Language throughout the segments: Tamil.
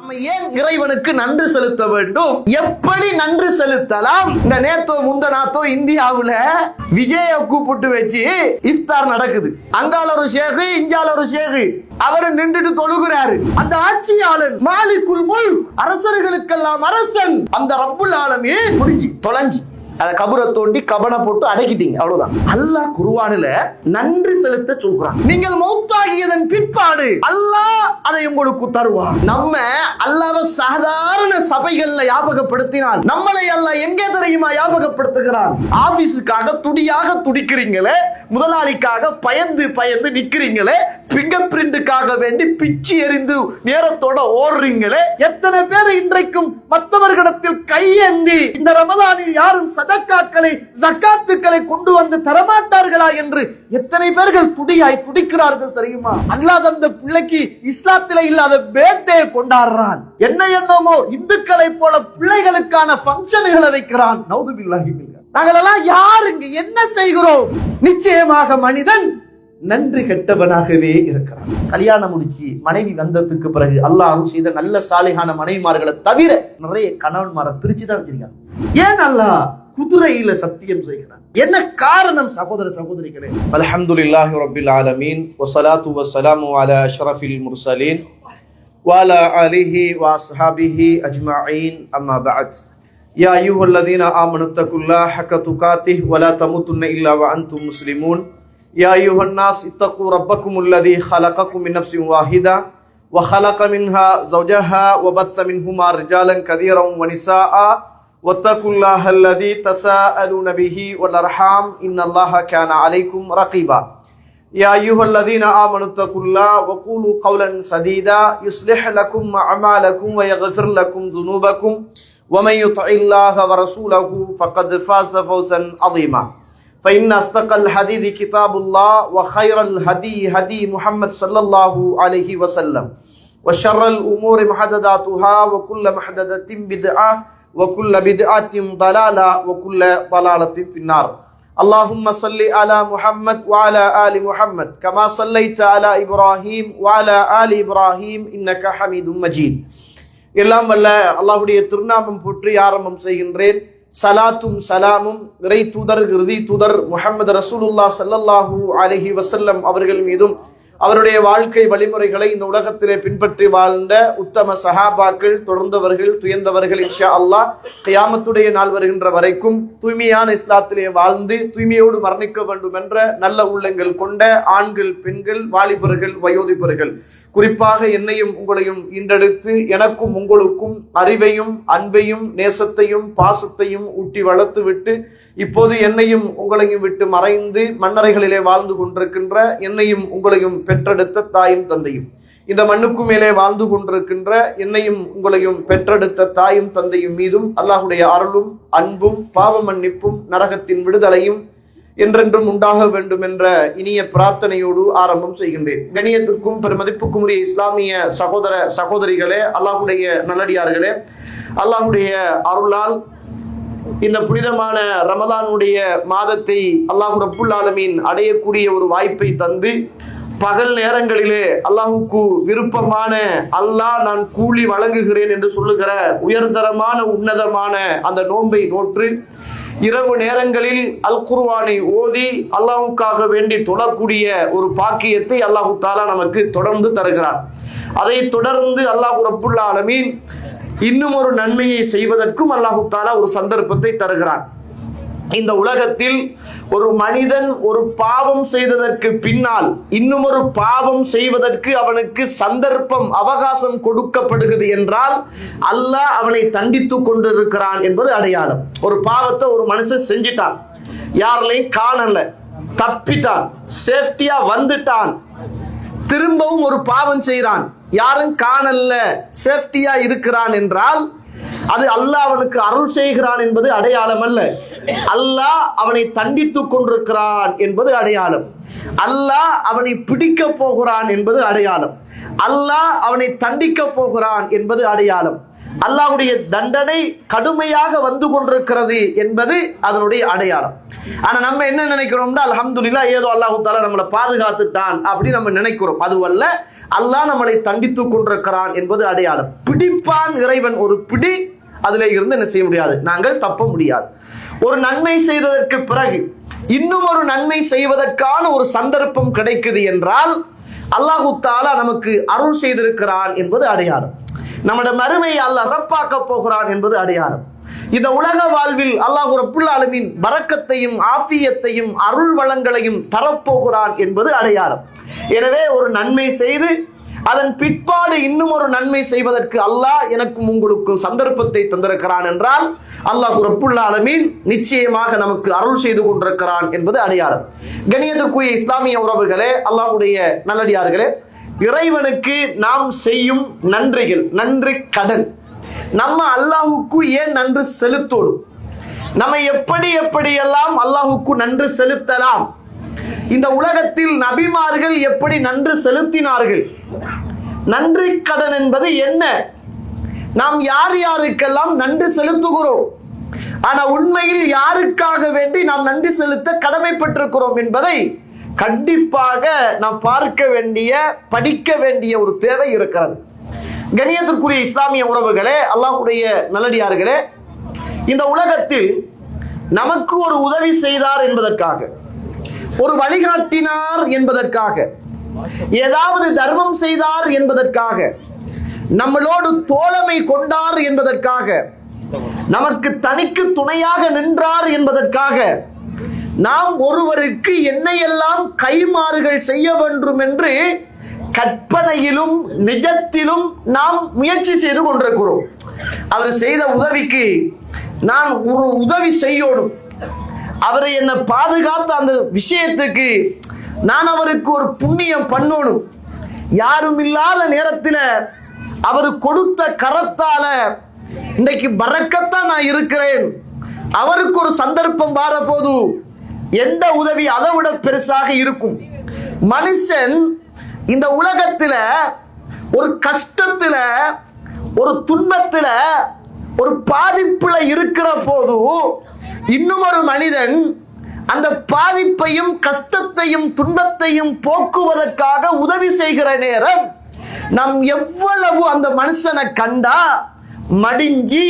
நம்ம ஏன் இறைவனுக்கு நன்றி செலுத்த வேண்டும்? எப்படி நன்றி செலுத்தலாம்? இந்த நேத்தோ முந்தநாத்தோ இந்தியாவுல விஜய கூப்பிட்டு வச்சு இஃப்தார் நடக்குது. அங்கால ஒரு ஷேகு, இங்கால ஒரு ஷேகு. அவரு நின்றுட்டு தொழுகிறாரு. அந்த ஆட்சியாளன் மாலிக்குல் முல்க், அரசர்களுக்கெல்லாம் அரசன் அந்த ரப்புல் ஆலமீன் முடிஞ்சு தொலைஞ்சு அத கபரை தோண்டி கபனை போட்டு அடக்கிட்டீங்க, அவ்வளவுதான். அல்லாஹ் குர்ஆனில நன்றி செலுத்த சொல்றான். நீங்கள் மௌத்தாகியதன் பிற்பாடு அல்லாஹ் அதை உங்களுக்கு தருவான். நம்ம அல்லாஹ்வை சாதாரண சபைகள்ல ஞாபகப்படுத்தினால் நம்மளை அல்லாஹ் எங்கே தெரியுமா ஞாபகப்படுத்துகிறான்? ஆபீஸுக்காக துடியாக துடிக்கிறீங்களே, முதலாளிக்காக பயந்து பயந்து நிக்கிறீங்களே, பிங்கர் பிரிண்டுக்காக வேண்டி பிச்சு எறிந்து நேரத்தோட ஓடுறீங்களே, எத்தனை பேர் இன்றைக்கும் மற்றவர்களிடத்தில் கையேந்தி இந்த ரமதானில் யாரும் சதக்காக்களை ஜக்காத்துக்களை கொண்டு வந்து தரமாட்டார்களா என்று எத்தனை பேர்கள் துடியாய் துடிக்கிறார்கள் தெரியுமா? அல்லாஹ் அந்த பிள்ளைக்கு இஸ்லாத்தில இல்லாத பேட்டே கொண்டாடுறான். என்ன என்னமோ இந்துக்களை போல பிள்ளைகளுக்கான ஃபங்க்ஷன்களை வைக்கிறான். நவுதுபில்லாஹி மின்ஹு. நாங்களெல்லாம் யாருங்க, என்ன செய்கிறோம்? நிச்சயமாக மனிதன் நன்றி கெட்டவனாகவே இருக்கிறான். கல்யாணம் முடிச்சு மனைவி வந்ததுக்கு பிறகு அல்லாஹ் அருள் செய்த நல்ல சாலிகான மனைவிமார்களை தவிர நிறைய கணவன்மாரை பிரிச்சுதான் வச்சிருக்காங்க. ஏன் அல்லாஹ் குதிரையில சத்தியம் செய்கிறான்? என்ன காரணம் சகோதர சகோதரிகளே? அல்ஹம்துலில்லாஹி ரப்பில் ஆலமீன் வஸ்ஸலாத்து வஸ்ஸலாமு அலா அஷ்ரஃபில் முர்சலீன் வஅலா ஆலிஹி வஅஸ்ஹாபிஹி அஜ்மஈன். அம்மா பஅத். யா அய்யுஹல்லதீன ஆமனு தக்குல்லாஹ ஹக்க துகாத்திஹ் வலா தமூதுன்ன இல்லா வஅன்தும் முஸ்லிமூன். يا أيها الناس اتقوا ربكم الذي خلقكم من نفس واحدة وخلق منها زوجها وبث منهما رجالا كثيرا ونساء واتقوا الله الذي تساءلون به والأرحام إن الله كان عليكم رقيبا. يا أيها الذين آمنوا اتقوا الله وقولوا قولا سديدا يصلح لكم أعمالكم ويغفر لكم ذنوبكم ومن يطع الله ورسوله فقد فاز فوزا عظيما. فإن أصدق الحديث كتاب الله وخير الهدي هدي محمد صلى الله عليه وسلم وشر الأمور محدثاتها وكل محدثة بدعة وكل بدعة ضلالة وكل ضلالة في النار. اللهم صل على محمد وعلى آل محمد كما صليت على إبراهيم وعلى آل إبراهيم إنك حميد مجيد. எல்லாம் வல்ல அல்லாஹ்வுடைய திருநாமம் போற்றி ஆரம்பம் செய்கின்றேன். சலாத்தும் சலாமும் இறை தூதர் இறுதி தூதர் முஹம்மது ரசூலுல்லாஹ் ஸல்லல்லாஹு அலைஹி வஸல்லம் அவர்கள் மீதும் அவருடைய வாழ்க்கை வழிமுறைகளை இந்த உலகத்திலே பின்பற்றி வாழ்ந்த உத்தம சஹாபாக்கள், தொடர்ந்தவர்கள், துயர்ந்தவர்கள் இன்ஷா அல்லாஹ் கியாமத்துடைய நாள் வருகின்ற வரைக்கும் தூய்மையான இஸ்லாத்திலே வாழ்ந்து தூய்மையோடு மரணிக்க வேண்டும் என்ற நல்ல உள்ளங்கள் கொண்ட ஆண்கள், பெண்கள், வாலிபர்கள், வயோதிபர்கள், குறிப்பாக என்னையும் உங்களையும் ஈண்டெடுத்து எனக்கும் உங்களுக்கும் அறிவையும் அன்பையும் நேசத்தையும் பாசத்தையும் ஊட்டி வளர்த்து விட்டு இப்போது என்னையும் உங்களையும் விட்டு மறைந்து மண்ணறைகளிலே வாழ்ந்து கொண்டிருக்கின்ற என்னையும் உங்களையும் பெற்றெடுத்த தாயும் தந்தையும், இந்த மண்ணுக்கு மேலே வாழ்ந்து கொண்டிருக்கின்ற என்னையும் உங்களையும் பெற்றெடுத்த தாயும் தந்தையும் மீதும் அல்லாஹுடைய அருளும் அன்பும் பாவ மன்னிப்பும் நரகத்தின் விடுதலையும் என்றென்றும் உண்டாக வேண்டும் என்ற இனிய பிரார்த்தனையோடு ஆரம்பம் செய்கின்றேன். கணியத்திற்கும் பெருமதிப்புக்கும் உரிய இஸ்லாமிய சகோதர சகோதரிகளே, அல்லாஹுடைய நல்லடியார்களே, அல்லாஹுடைய அருளால் இந்த புனிதமான ரமதானுடைய மாதத்தை அல்லாஹ் ரப்புல் ஆலமீன் அடையக்கூடிய ஒரு வாய்ப்பை தந்து பகல் நேரங்களிலே அல்லாஹுக்கு விருப்பமான அல்லாஹ் நான் கூலி வழங்குகிறேன் என்று சொல்லுகிற உயர்தரமான உன்னதமான அந்த நோன்பை நோற்று இரவு நேரங்களில் அல் குர்ஆனை ஓதி அல்லாஹுக்காக வேண்டி தொழக்கூடிய ஒரு பாக்கியத்தை அல்லாஹு தாலா நமக்கு தொடர்ந்து தருகிறான். அதை தொடர்ந்து அல்லாஹ் ரப்புல் ஆலமீன் இன்னும் ஒரு நன்மையை செய்வதற்கும் அல்லாஹு தாலா ஒரு சந்தர்ப்பத்தை தருகிறான். இந்த உலகத்தில் ஒரு மனிதன் ஒரு பாவம் செய்ததற்கு பின்னால் இன்னும் ஒரு பாவம் செய்வதற்கு அவனுக்கு சந்தர்ப்பம் அவகாசம் கொடுக்கப்படுகிறது என்றால் அல்லாஹ் அவனை தண்டித்து கொண்டிருக்கிறான் என்பது அடையாளம். ஒரு பாவத்தை ஒரு மனுஷன் செஞ்சிட்டான், யாரையும் காணல, தப்பிட்டான், சேஃப்டியா வந்துட்டான், திரும்பவும் ஒரு பாவம் செய்கிறான், யாரும் காணல, சேஃப்டியா இருக்கிறான் என்றால் அது அல்லாஹ் அவனுக்கு அருள் செய்கிறான் என்பது அடையாளம் அல்ல. அல்லாஹ் அவனை தண்டித்துக் கொண்டிருக்கிறான் என்பது அடையாளம். அல்லாஹ் அவனை பிடிக்க போகிறான் என்பது அடையாளம். அல்லாஹ் அவனை தண்டிக்க போகிறான் என்பது அடையாளம். அல்லாஹ்வுடைய தண்டனை கடுமையாக வந்து கொண்டிருக்கிறது என்பது அதனுடைய அடையாளம். ஆனா நம்ம என்ன நினைக்கிறோம்னா, அல்ஹம்துலில்லாஹ் ஏதோ அல்லாஹ் தஆலா நம்மளை பாதுகாத்துட்டான் அப்படி நம்ம நினைக்கிறோம். அதுவல்ல, அல்லாஹ் நம்மளை தண்டித்துக் கொண்டிருக்கிறான் என்பது அடையாளம். பிடிப்பான் இறைவன் ஒரு பிடி, அதிலே இருந்து என்ன செய்ய முடியாது, நாங்கள் தப்ப முடியாது. ஒரு நன்மை செய்ததற்கு பிறகு இன்னும் ஒரு நன்மை செய்வதற்கான ஒரு சந்தர்ப்பம் கிடைக்குது என்றால் அல்லாஹ் தஆலா நமக்கு அருள் செய்திருக்கிறான் என்பது அடையாளம். நம்முடைய மறுமையை அல்லாஹ் சிறப்பாக்க போகிறான் என்பது அடையாளம். இந்த உலக வாழ்வில் அல்லாஹ் ரப்புல் ஆலமீன் பரக்கத்தையும் ஆஃபியத்தையும் அருள் வளங்களையும் தரப்போகிறான் என்பது அடையாளம். எனவே ஒரு நன்மை செய்து அதன் பிற்பாடு இன்னும் ஒரு நன்மை செய்வதற்கு அல்லாஹ் எனக்கும் உங்களுக்கும் சந்தர்ப்பத்தை தந்திருக்கிறான் என்றால் அல்லாஹ் ரப்புல் ஆலமீன் நிச்சயமாக நமக்கு அருள் செய்து கொண்டிருக்கிறான் என்பது அடையாளம். கண்ணியத்திற்குரிய இஸ்லாமிய உறவுகளே, அல்லாஹ்வுடைய நல்லடியார்களே, இறைவனுக்கு நாம் செய்யும் நன்றிகள், நன்றி கடன், நம்ம அல்லாஹுக்கு ஏன் நன்றி செலுத்தணும், நம்ம எப்படியெல்லாம் அல்லாஹுக்கு நன்றி செலுத்தலாம், இந்த உலகத்தில் நபிமார்கள் எப்படி நன்றி செலுத்தினார்கள், நன்றி கடன் என்பது என்ன, நாம் யார் யாருக்கெல்லாம் நன்றி செலுத்துகிறோம், ஆனா உண்மையில் யாருக்காக வேண்டி நாம் நன்றி செலுத்த கடமைப்பட்டிருக்கிறோம் என்பதை கண்டிப்பாக நாம் பார்க்க வேண்டிய, படிக்க வேண்டிய ஒரு தேவை இருக்கிறது. கண்ணியத்திற்குரிய இஸ்லாமிய உறவுகளே, அல்லாஹ்வுடைய நல்லடியார்களே, இந்த உலகத்தில் நமக்கு ஒரு உதவி செய்தார் என்பதற்காக, ஒரு வழிகாட்டினார் என்பதற்காக, ஏதாவது தர்மம் செய்தார் என்பதற்காக, நம்மளோடு தோழமை கொண்டார் என்பதற்காக, நமக்கு தனிக்கு துணையாக நின்றார் என்பதற்காக நாம் ஒருவருக்கு என்னையெல்லாம் கைமாறுகள் செய்ய வேண்டும் என்று கற்பனையிலும் நிஜத்திலும் நாம் முயற்சி செய்து கொண்டிருக்கிறோம். அவர் செய்த உதவிக்கு நான் ஒரு உதவி செய்யணும், அவரை என்ன பாதுகாத்த அந்த விஷயத்துக்கு நான் அவருக்கு ஒரு புண்ணியம் பண்ணணும், யாரும் இல்லாத நேரத்தில் அவர் கொடுத்த கரத்தால இன்றைக்கு பரக்கத்தான் நான் இருக்கிறேன், அவருக்கு ஒரு சந்தர்ப்பம் வார போது எந்த உதவி அதை விட பெருசாக இருக்கும். மனுஷன் இந்த உலகத்தில் ஒரு கஷ்டத்தில், ஒரு துன்பத்தில், ஒரு பாதிப்புல இருக்கிற போது இன்னும் ஒரு மனிதன் அந்த பாதிப்பையும் கஷ்டத்தையும் துன்பத்தையும் போக்குவதற்காக உதவி செய்கிற நேரம் நாம் எவ்வளவு அந்த மனுஷனை கண்டா மடிஞ்சி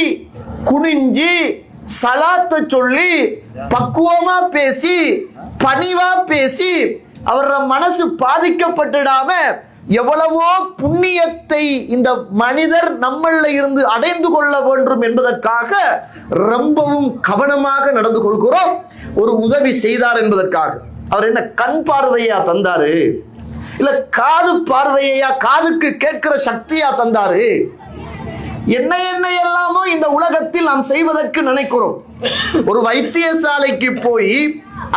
குனிஞ்சி சலாத்தை சொல்லி பக்குவமா பேசி பணிவா பேசி அவர மனசு பாதிக்கப்பட்டுடாம எவ்வளவோ புண்ணியத்தை இந்த மனிதர் நம்மள இருந்து அடைந்து கொள்ள வேண்டும் என்பதற்காக ரொம்பவும் கவனமாக நடந்து கொள்கிறோம். ஒரு உதவி செய்தார் என்பதற்காக. அவர் என்ன கண் பார்வையா தந்தாரு, இல்ல காது பார்வையா, காதுக்கு கேட்கிற சக்தியா தந்தாரு, என்ன எல்லாமோ இந்த உலகத்தில் நாம் செய்வதற்கு நினைக்கிறோம். ஒரு வைத்தியசாலைக்கு போய்,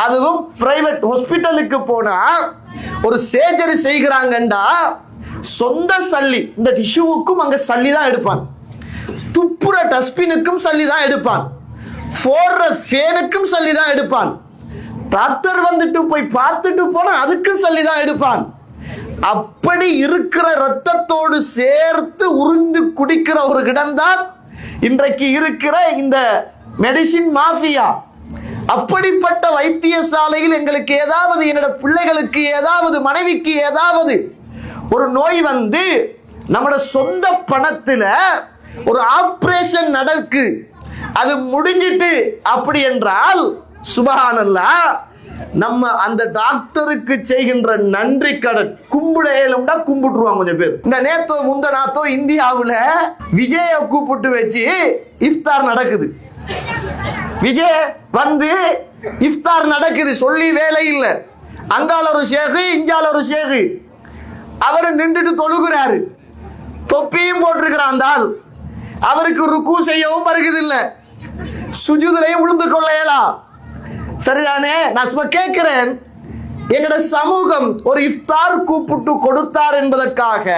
அதுவும் பிரைவேட் ஹாஸ்பிட்டலுக்கு போனா ஒரு சர்ஜரி செய்கிறாங்கண்டா சொந்த சல்லி, இந்த டிஷ்யூவுக்கும் அங்க சல்லி தான் எடுப்பான், துப்புற டஸ்ட்பினுக்கும் சல்லி தான் எடுப்பான், போடுற ஃபேனுக்கும் சல்லி தான் எடுப்பான், டாக்டர் வந்துட்டு போய் பார்த்துட்டு போனா அதுக்கும் சல்லி தான் எடுப்பான். அப்படி இருக்கிற ரத்தத்தோடு சேர்த்து உறிந்து குடிக்கிற ஒரு இடம்தான் இன்றைக்கு இருக்கிற இந்த மெடிசின் மாஃபியா. அப்படிப்பட்ட வைத்தியசாலையில் எங்களுக்கு ஏதாவது, என்னோட பிள்ளைகளுக்கு ஏதாவது, மனைவிக்கு ஏதாவது ஒரு நோய் வந்து நம்மளோட சொந்த பணத்துல ஒரு ஆபரேஷன் நடக்கு, அது முடிஞ்சிட்டு அப்படி என்றால் சுபஹானல்லாஹ், நம்ம அந்த டாக்டருக்கு செய்கின்ற நன்றி கடன் கும்பிடையிலும்டா கும்பிட்டுருவாங்க கொஞ்சம் பேர். இந்த நேத்தோ முந்தநாத்தோ இந்தியாவுல விஜய கூப்பிட்டு வச்சு இஃப்தார் நடக்குது. விஜய் வந்து இஃப்தார் நடக்குது, சொல்லி வேலை இல்லை. அங்கால ஒரு ஷேகு, இங்கால ஒரு ஷேகு, அவரு நின்றுட்டு தொழுகிறாரு, தொப்பியும் போட்டிருக்கிறான் அந்த ஆள். அவருக்கு ருக்கு செய்யவும் வருகிறது இல்லை, சுஜூதுலையும் விழுந்து கொள்ளையலாம். சரிதானே? நான் சும்மா கேட்கிறேன், எங்கட சமூகம் ஒரு இஃப்தார் கூப்பிட்டு கொடுத்தார் என்பதற்காக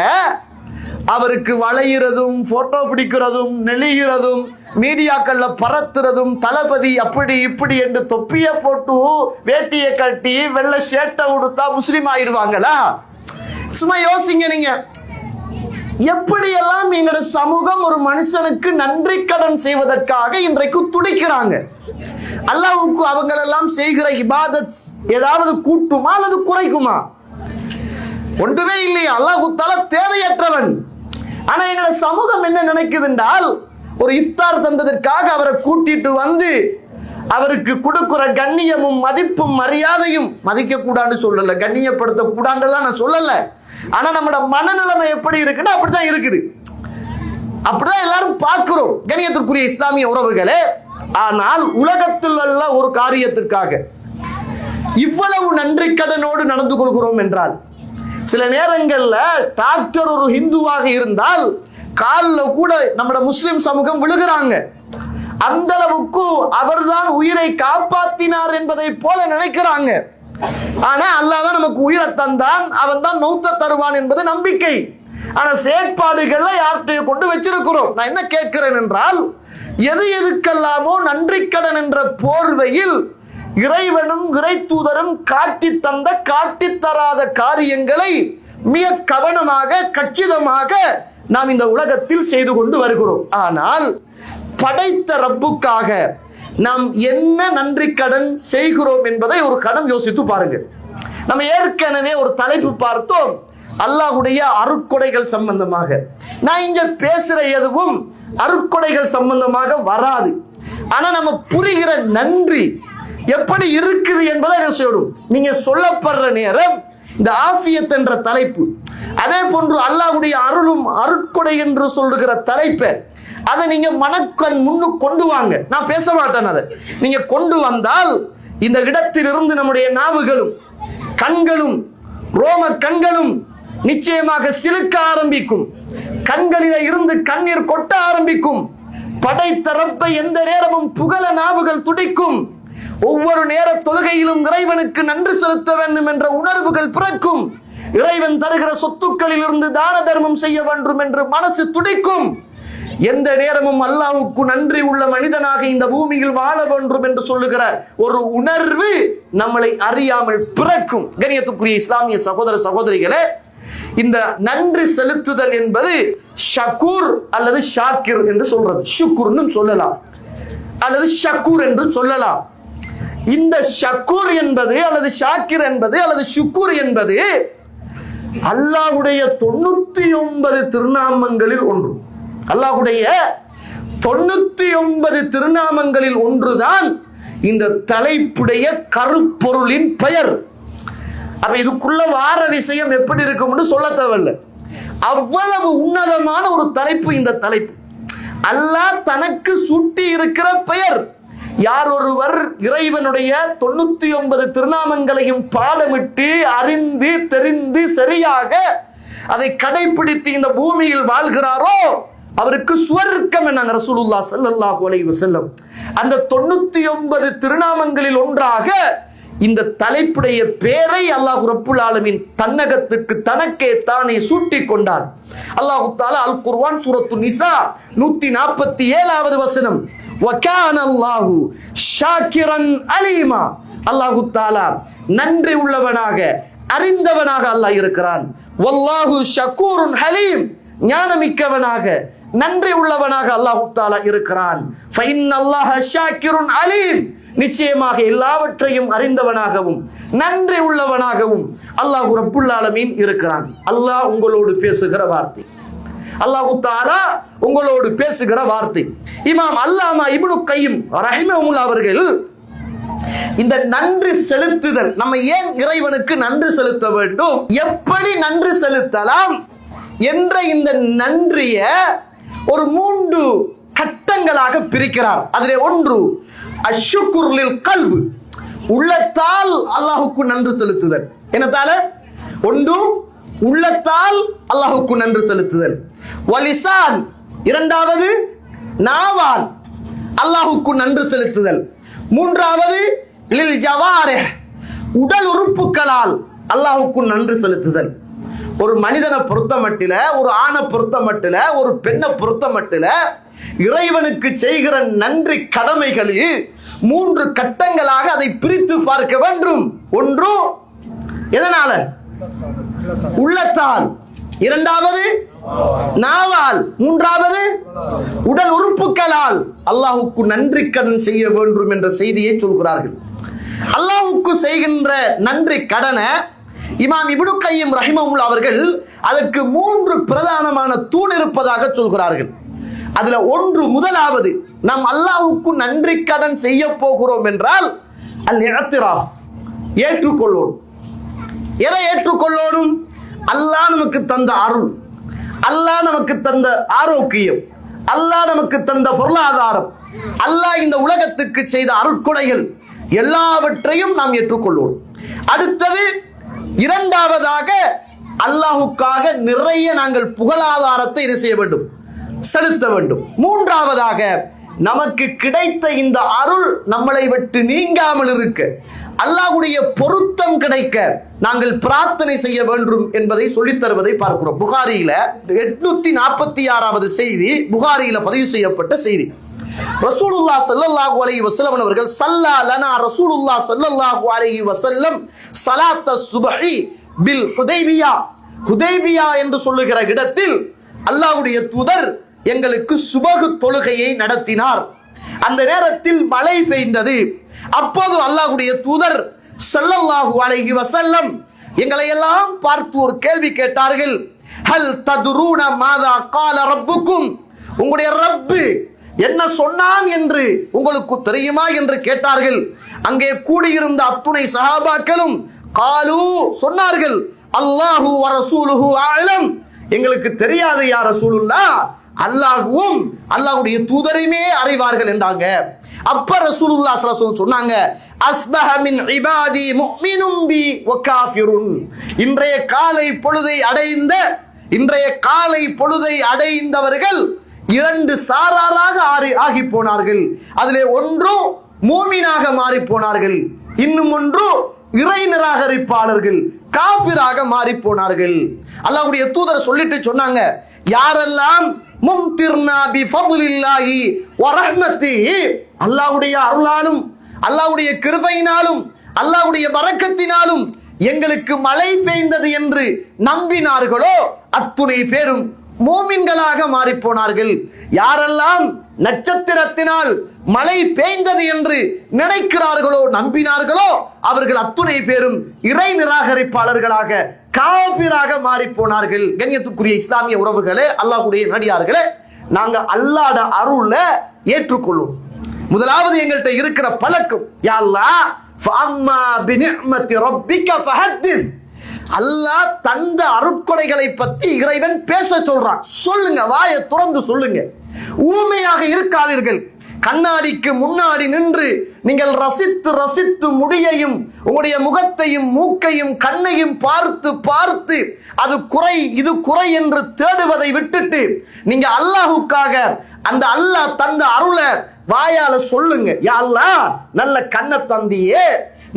அவருக்கு வளைகிறதும் போட்டோ பிடிக்கிறதும் நெளிகிறதும் மீடியாக்கள்ல பறத்துறதும், தளபதி அப்படி இப்படி என்று தொப்பிய போட்டு வேட்டியை கட்டி வெள்ளை ஷர்ட்டை உடுத்தா முஸ்லீம் ஆயிடுவாங்களா? சும்மா யோசிங்க நீங்க. எப்படியெல்லாம் எங்களோட சமூகம் ஒரு மனுஷனுக்கு நன்றி கடன் செய்வதற்காக இன்றைக்கு துடிக்கிறாங்க. அல்லாஹ்வுக்கு அவங்களெல்லாம் செய்கிற இபாதத் ஏதாவது கூட்டுமா அல்லது குறைக்குமா? ஒன்றுமே இல்லையா. அல்லாஹ் தஆலா தேவையற்றவன். ஆனா எங்களோட சமூகம் என்ன நினைக்குது என்றால், ஒரு இஃப்தார் தந்ததற்காக அவரை கூட்டிட்டு வந்து அவருக்கு கொடுக்கிற கண்ணியமும் மதிப்பும் மரியாதையும், மதிக்க கூடாதுன்னு சொல்லல, கண்ணியப்படுத்த கூடாதுலாம் நான் சொல்லல. ஆனா நம்மளோட மனநிலைமை எப்படி இருக்குன்னா அப்படிதான் இருக்குது. அப்படிதான் எல்லாரும் பார்க்கிறோம் கண்ணியத்திற்குரிய இஸ்லாமிய உறவுகளே. ஆனால் உலகத்தில் உள்ள ஒரு காரியத்திற்காக இவ்வளவு நன்றி கடனோடு நடந்து கொள்கிறோம் என்றால், சில நேரங்கள்ல டாக்டர் ஒரு ஹிந்துவாக இருந்தால் காலில் கூட நம்மட முஸ்லிம் சமூகம் விழுகிறாங்க. அந்த அளவுக்கு அவர்தான் உயிரை காப்பாற்றினார் என்பதை போல நினைக்கிறாங்க. ஆனா அல்லாஹ் தான் நமக்கு உயிரை தந்தான், அவன் தான் மௌத்த தருவான் என்பது நம்பிக்கை. ஆனா செயற்பாடுகள்ல யார்கிட்ட கொண்டு வச்சிருக்கிறோம். நான் என்ன கேட்கிறேன் என்றால், எதுக்கெல்லாமோ நன்றி கடன் என்ற போர்வையில் இறைவனும் இறை தூதரும் காட்டி தந்த காட்டி தராத காரியங்களை மிக கவனமாக கச்சிதமாக நாம் இந்த உலகத்தில் செய்து கொண்டு வருகிறோம். ஆனால் படைத்த ரப்புக்காக நாம் என்ன நன்றி கடன் செய்கிறோம் என்பதை ஒரு கணம் யோசித்து பாருங்கள். நம்ம ஏற்கனவே ஒரு தலைப்பு பார்த்தோம், அல்லாஹ்வுடைய அருட்கொடைகள் சம்பந்தமாக. நான் இங்க பேசுற எதுவும் அருட்கொடைகள் சம்பந்தமாக வராது. ஆனா நம்ம புரிகிற நன்றி எப்படி இருக்குது என்பதை என்ன செய்யணும். நீங்க சொல்லப்படுற நேரம் இந்த ஆஃபியத் என்ற தலைப்பு, அதே போன்று அல்லாஹ்வுடைய அருளும் அருட்கொடை என்று சொல்லுகிற தலைப்பை அதை நீங்க மனக்கண் முன்னுக்கு கொண்டு வாங்க. நான் பேச மாட்டேன். அதை நீங்க கொண்டு வந்தால் இந்த இடத்திலிருந்து நம்முடைய நாவுகளும் கண்களும் ரோம கண்களும் நிச்சயமாக சிலுக்க ஆரம்பிக்கும். கண்களில் இருந்து கண்ணீர் கொட்ட ஆரம்பிக்கும். படைத்த ரப்பை எந்த நேரமும் புகழ நாவுகள் துடிக்கும். ஒவ்வொரு நேர தொழுகையிலும் இறைவனுக்கு நன்றி செலுத்த வேண்டும் என்ற உணர்வுகள் பிறக்கும். இறைவன் தருகிற சொத்துக்களில் இருந்து தான தர்மம் செய்ய வேண்டும் என்று மனசு துடிக்கும். எந்த நேரமும் அல்லாஹ்வுக்கு நன்றி உள்ள மனிதனாக இந்த பூமியில் வாழ வேண்டும் என்று சொல்லுகிற ஒரு உணர்வு நம்மளை அறியாமல் பிறக்கும். கண்ணியத்துக்குரிய இஸ்லாமிய சகோதர சகோதரிகளே, இந்த நன்றி செலுத்துதல் என்பது ஷக்கூர் அல்லது ஷாக்கிர் என்று சொல்றது. ஷுக்குர்னு சொல்லலாம் அல்லது ஷக்கூர் என்று சொல்லலாம். இந்த ஷக்கூர் என்பது அல்லது ஷாக்கிர் என்பது அல்லது ஷுக்கூர் என்பது அல்லாஹ்வுடைய 99 திருநாமங்களில் ஒன்று. அல்லாஹ்வுடைய 99 திருநாமங்களில் ஒன்றுதான் இந்த தலைப்புடைய கருப்பொருளின் பெயர். அப்ப இதுக்குள்ள வார விஷயம் எப்படி இருக்கும்னு சொல்ல தேவையில்லை. அவ்வளவு உன்னதமான ஒரு தலைப்பு இந்த தலைப்பு. அல்லாஹ் தனக்கு சூட்டி இருக்கிற பெயர். யார் ஒருவர் இறைவனுடைய 99 திருநாமங்களையும் பாடமிட்டு அறிந்து தெரிந்து சரியாக அதை கடைபிடித்து இந்த பூமியில் வாழ்கிறாரோ அவருக்கு சுவர்க்கம் என்னாங்க ரசூலுல்லாஹ் ஸல்லல்லாஹு அலைஹி வஸல்லம். அந்த 99 திருநாமங்களில் ஒன்றாக இந்த தலைப்புடைய பேரை அல்லாஹ் ரப்புல் ஆலமீன் தன்னகத்துக்கு தனக்கே தானே சூட்டி கொண்டான். அல்லாஹ் தஆலா அல் குர்ஆன் சூரத்து நிசா 147வது வசனம், வகான அல்லாஹு ஷாக்கிரன் அலீமா. அல்லாஹ் தஆலா நன்றி உள்ளவனாக அறிந்தவனாக அல்லாஹ் இருக்கிறான். வல்லாஹு ஷக்கூருன் ஹலீம், ஞானமிக்கவனாக நன்றி உள்ளவனாக அல்லாஹ் தஆலா இருக்கிறான். ஃபஇன்னல்லாஹ ஷாக்கிருன் அலீம், நிச்சயமாக எல்லாவற்றையும் அறிந்தவனாகவும் நன்றி உள்ளவனாகவும் அல்லாஹ் ரப்புல் ஆலமீன் இருக்கிறான். அல்லாஹ் உங்களோடு பேசுகிற வார்த்தை, அல்லாஹ் தஆலா உங்களோடு பேசுகிற வார்த்தை. இமாம் அல்லாமா இப்னு கையிம் ரஹிமஹுல்லாஹ் அவர்கள் இந்த நன்றி செலுத்துதல், நம்ம ஏன் இறைவனுக்கு நன்றி செலுத்த வேண்டும், எப்படி நன்றி செலுத்தலாம் என்ற இந்த நன்றிய ஒரு 3 கட்டங்களாக பிரிக்கிறார். அதிலே ஒன்று அஷ்ஷுக்குர் லில் கல்ப், உள்ளத்தால் அல்லாஹ்வுக்கு நன்றி செலுத்துதல். என்னத்தால? ஒன்று உள்ளத்தால் அல்லாஹ்வுக்கு நன்றி செலுத்துதல். வலிசான், இரண்டாவது நாவால் அல்லாஹ்வுக்கு நன்றி செலுத்துதல். மூன்றாவது லில் ஜவாரிஹ், உடல் உறுப்புகளால் அல்லாஹ்வுக்கு நன்றி செலுத்துதல். ஒரு மனிதனை பொறுத்த மட்டில, ஒரு ஆணை பொறுத்த மட்டில, ஒரு பெண்ணை பொறுத்த மட்டில இறைவனுக்கு செய்கிற நன்றி கடமைகளில் 3 கட்டங்களாக அதை பிரித்து பார்க்க வேண்டும். ஒன்று எதனால? உள்ளத்தால். இரண்டாவது நாவால், மூன்றாவது உடல் உறுப்புகளால் அல்லாஹ்வுக்கு நன்றி கடன் செய்ய வேண்டும் என்ற செய்தியை சொல்கிறார்கள். அல்லாஹ்வுக்கு செய்கின்ற நன்றி கடனை இமாம் இப்னு கையிம் ரஹிமஹுல்லாஹ் அவர்கள் அதற்கு 3 பிரதானமான தூண் இருப்பதாக சொல்கிறார்கள். அதுல ஒன்று, முதலாவது, நாம் அல்லாஹ்வுக்கு நன்றி கடன் செய்ய போகிறோம் என்றால் அல் இஅ்திராஃப், ஏற்றுக்கொள்ளணும். எதை ஏற்றுக்கொள்ளணும்? அல்லாஹ் நமக்கு தந்த அருள், அல்லாஹ் நமக்கு தந்த ஆரோக்கியம், அல்லாஹ் நமக்கு தந்த பொருளாதாரம், அல்லாஹ் இந்த உலகத்துக்கு செய்த அருட்கொடைகள் எல்லாவற்றையும் நாம் ஏற்றுக்கொள்வோம். அடுத்தது, இரண்டாவதாக, அல்லாஹ்வுக்காக நிறைய நாங்கள் புகழாதாரத்தை இது செய்ய வேண்டும், செலுத்த வேண்டும். மூன்றாவதாக, நமக்கு கிடைத்த இந்த அருள் நம்மளை விட்டு நீங்காமல் இருக்க, அல்லாஹ்வுடைய பொருத்தம் கிடைக்க நாங்கள் பிரார்த்தனை செய்ய வேண்டும் என்பதை சொல்லித் தருவதை பார்க்கிறோம். புகாரியில 846வது செய்தி, புகாரியில பதிவு செய்யப்பட்ட செய்தி. ரசூலுல்லாஹ் ஸல்லல்லாஹு அலைஹி வஸல்லம் அவர்கள் ஸல்லா லனா ரசூலுல்லாஹ் ஸல்லல்லாஹு அலைஹி வஸல்லம் ஸலாத்த சுப்ஹி பில் ஹுதைபியா, ஹுதைபியா என்று சொல்லுகிற இடத்தில் அல்லாஹ்வுடைய தூதர் எங்களுக்கு சுபஹ் தொழுகையை நடத்தினார். அந்த நேரத்தில் மழை பெய்ந்தது. அப்போது அல்லாஹ்வுடைய தூதர் ஸல்லல்லாஹு அலைஹி வஸல்லம் எங்களை எல்லாம் பார்த்து ஒரு கேள்வி கேட்டார்கள். ஹல் ததுரூன மாதா கால ரப்புக்கும், உங்களுடைய ரப்பு என்ன சொன்னான் என்று உங்களுக்கு தெரியுமா என்று கேட்டார்கள். அங்கே கூடியிருந்த அத்துணை சஹாபாக்களும் காலு, சொன்னார்கள், அல்லாஹு வ ரசூலுஹு அஅலம், எங்களுக்கு தெரியாது யா ரசூலுல்லாஹ், அல்லாஹ்வும் அல்லாஹ்வுடைய தூதரையுமே அறிவார்கள் என்றாங்க. அப்ப ரசூலுல்லாஹ் ஸல்லல்லாஹு அலைஹி வஸல்லம் சொன்னாங்க, அஸ்பஹ மின் இபாதி முஃமினும் பி வ காஃபிருன், இன்றைய காலை பொழுதை அடைந்தவர்கள் 2 சாராராக ஆகி போனார்கள். அதிலே ஒன்று மூமினாக மாறி போனார்கள், இன்னும் ஒன்று இறை நிராகரிப்பாளர்கள், காபிராக மாறி போனார்கள். அல்லாஹ்வுடைய தூதர் சொல்லிட்டு சொன்னாங்க, யாரெல்லாம் மும்திர்னா பி ஃபضலில்லாஹி வ ரஹ்மத்திஹி, அல்லாஹ்வுடைய அருளாலும் அல்லாஹ்வுடைய கிருபையினாலும் அல்லாஹ்வுடைய பரக்கத்தினாலும் எங்களுக்கு மழை பெய்ந்தது என்று நம்பினார்களோ அத்துணை பேரும் மூமின்களாக மாறி போனார்கள். யாரெல்லாம் நட்சத்திரத்தினால் மழை பெய்ந்தது என்று நினைக்கிறார்களோ, நம்பினார்களோ, அவர்கள் அத்துணை பேரும் இறை நிராகரிப்பாளர்களாக, காபிராக மாறி போனார்கள். கண்ணியத்துக்குரிய இஸ்லாமிய உறவுகளே, அல்லாஹ்வுடைய நடிகார்களே, நாங்க அல்லாஹ்ட அருள ஏற்றுக்கொள்ளும். முதலாவது எங்கள்கிட்ட இருக்கிற பழக்கம், யா அல்லாஹ் ஃபஅம்மா பிநிஅமத்தி ரப்பிக ஃபஹத்திஸ், அல்லாஹ் தந்த அருட்கொடைகளை பத்தி இறைவன் பேச சொல்றான். சொல்லுங்க, வாயை திறந்து சொல்லுங்க, ஊமையாக இருக்காதீர்கள். கண்ணாடிக்கு முன்னாடி நின்று நீங்கள் ரசித்து ரசித்து முடியையும் உங்களுடைய முகத்தையும் மூக்கையும் கண்ணையும் பார்த்து பார்த்து அது குறை இது குறை என்று தேடுவதை விட்டுட்டு நீங்க அல்லாஹ்வுக்காக அந்த அல்லாஹ் தந்த அருளை வாயால சொல்லுங்க. யா அல்லாஹ், நல்ல கண்ணை தந்தியே,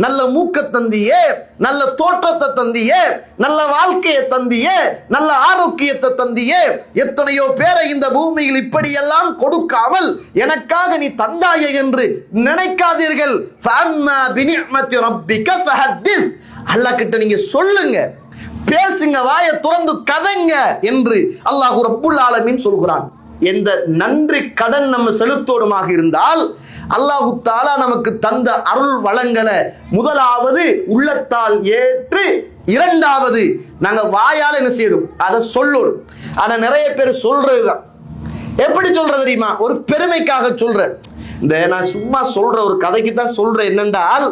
நல்ல மூக்க தந்தியே, நல்ல தோற்றத்தை தந்தியே, நல்ல வாழ்க்கையை தந்தியே, நல்ல ஆரோக்கியத்தை தந்தியே, எத்தனையோ பேரை இந்த பூமியில் இப்படியெல்லாம் கொடுக்காமல் எனக்காக நீ தந்தாயே என்று நினைக்காதீர்கள். ஃபஅம்மா பிநிஅமத்தி ரப்பிக ஃபஹத்திஸ், அல்லாஹ் கிட்ட நீங்க சொல்லுங்க, பேசுங்க, வாயை திறந்து கதைங்க என்று அல்லாஹ் ரப்புல் ஆலமீன் சொல்கிறான். எந்த நன்றி கடன் நம்ம செலுத்தோடுமாக இருந்தால் அல்லாஹ் தஆலா நமக்கு தந்த அருள் வளங்களை முதலாவது உள்ளத்தால் ஏற்று, இரண்டாவது நாங்க வாயால என்ன செய்யணும், அதை சொல்லணும். ஆனா நிறைய பேர் சொல்றதுதான். எப்படி சொல்றது தெரியுமா? ஒரு பெருமைக்காக சொல்றேன். இந்த நான் சும்மா சொல்ற ஒரு கதைக்கு தான் சொல்றேன். என்னென்றால்,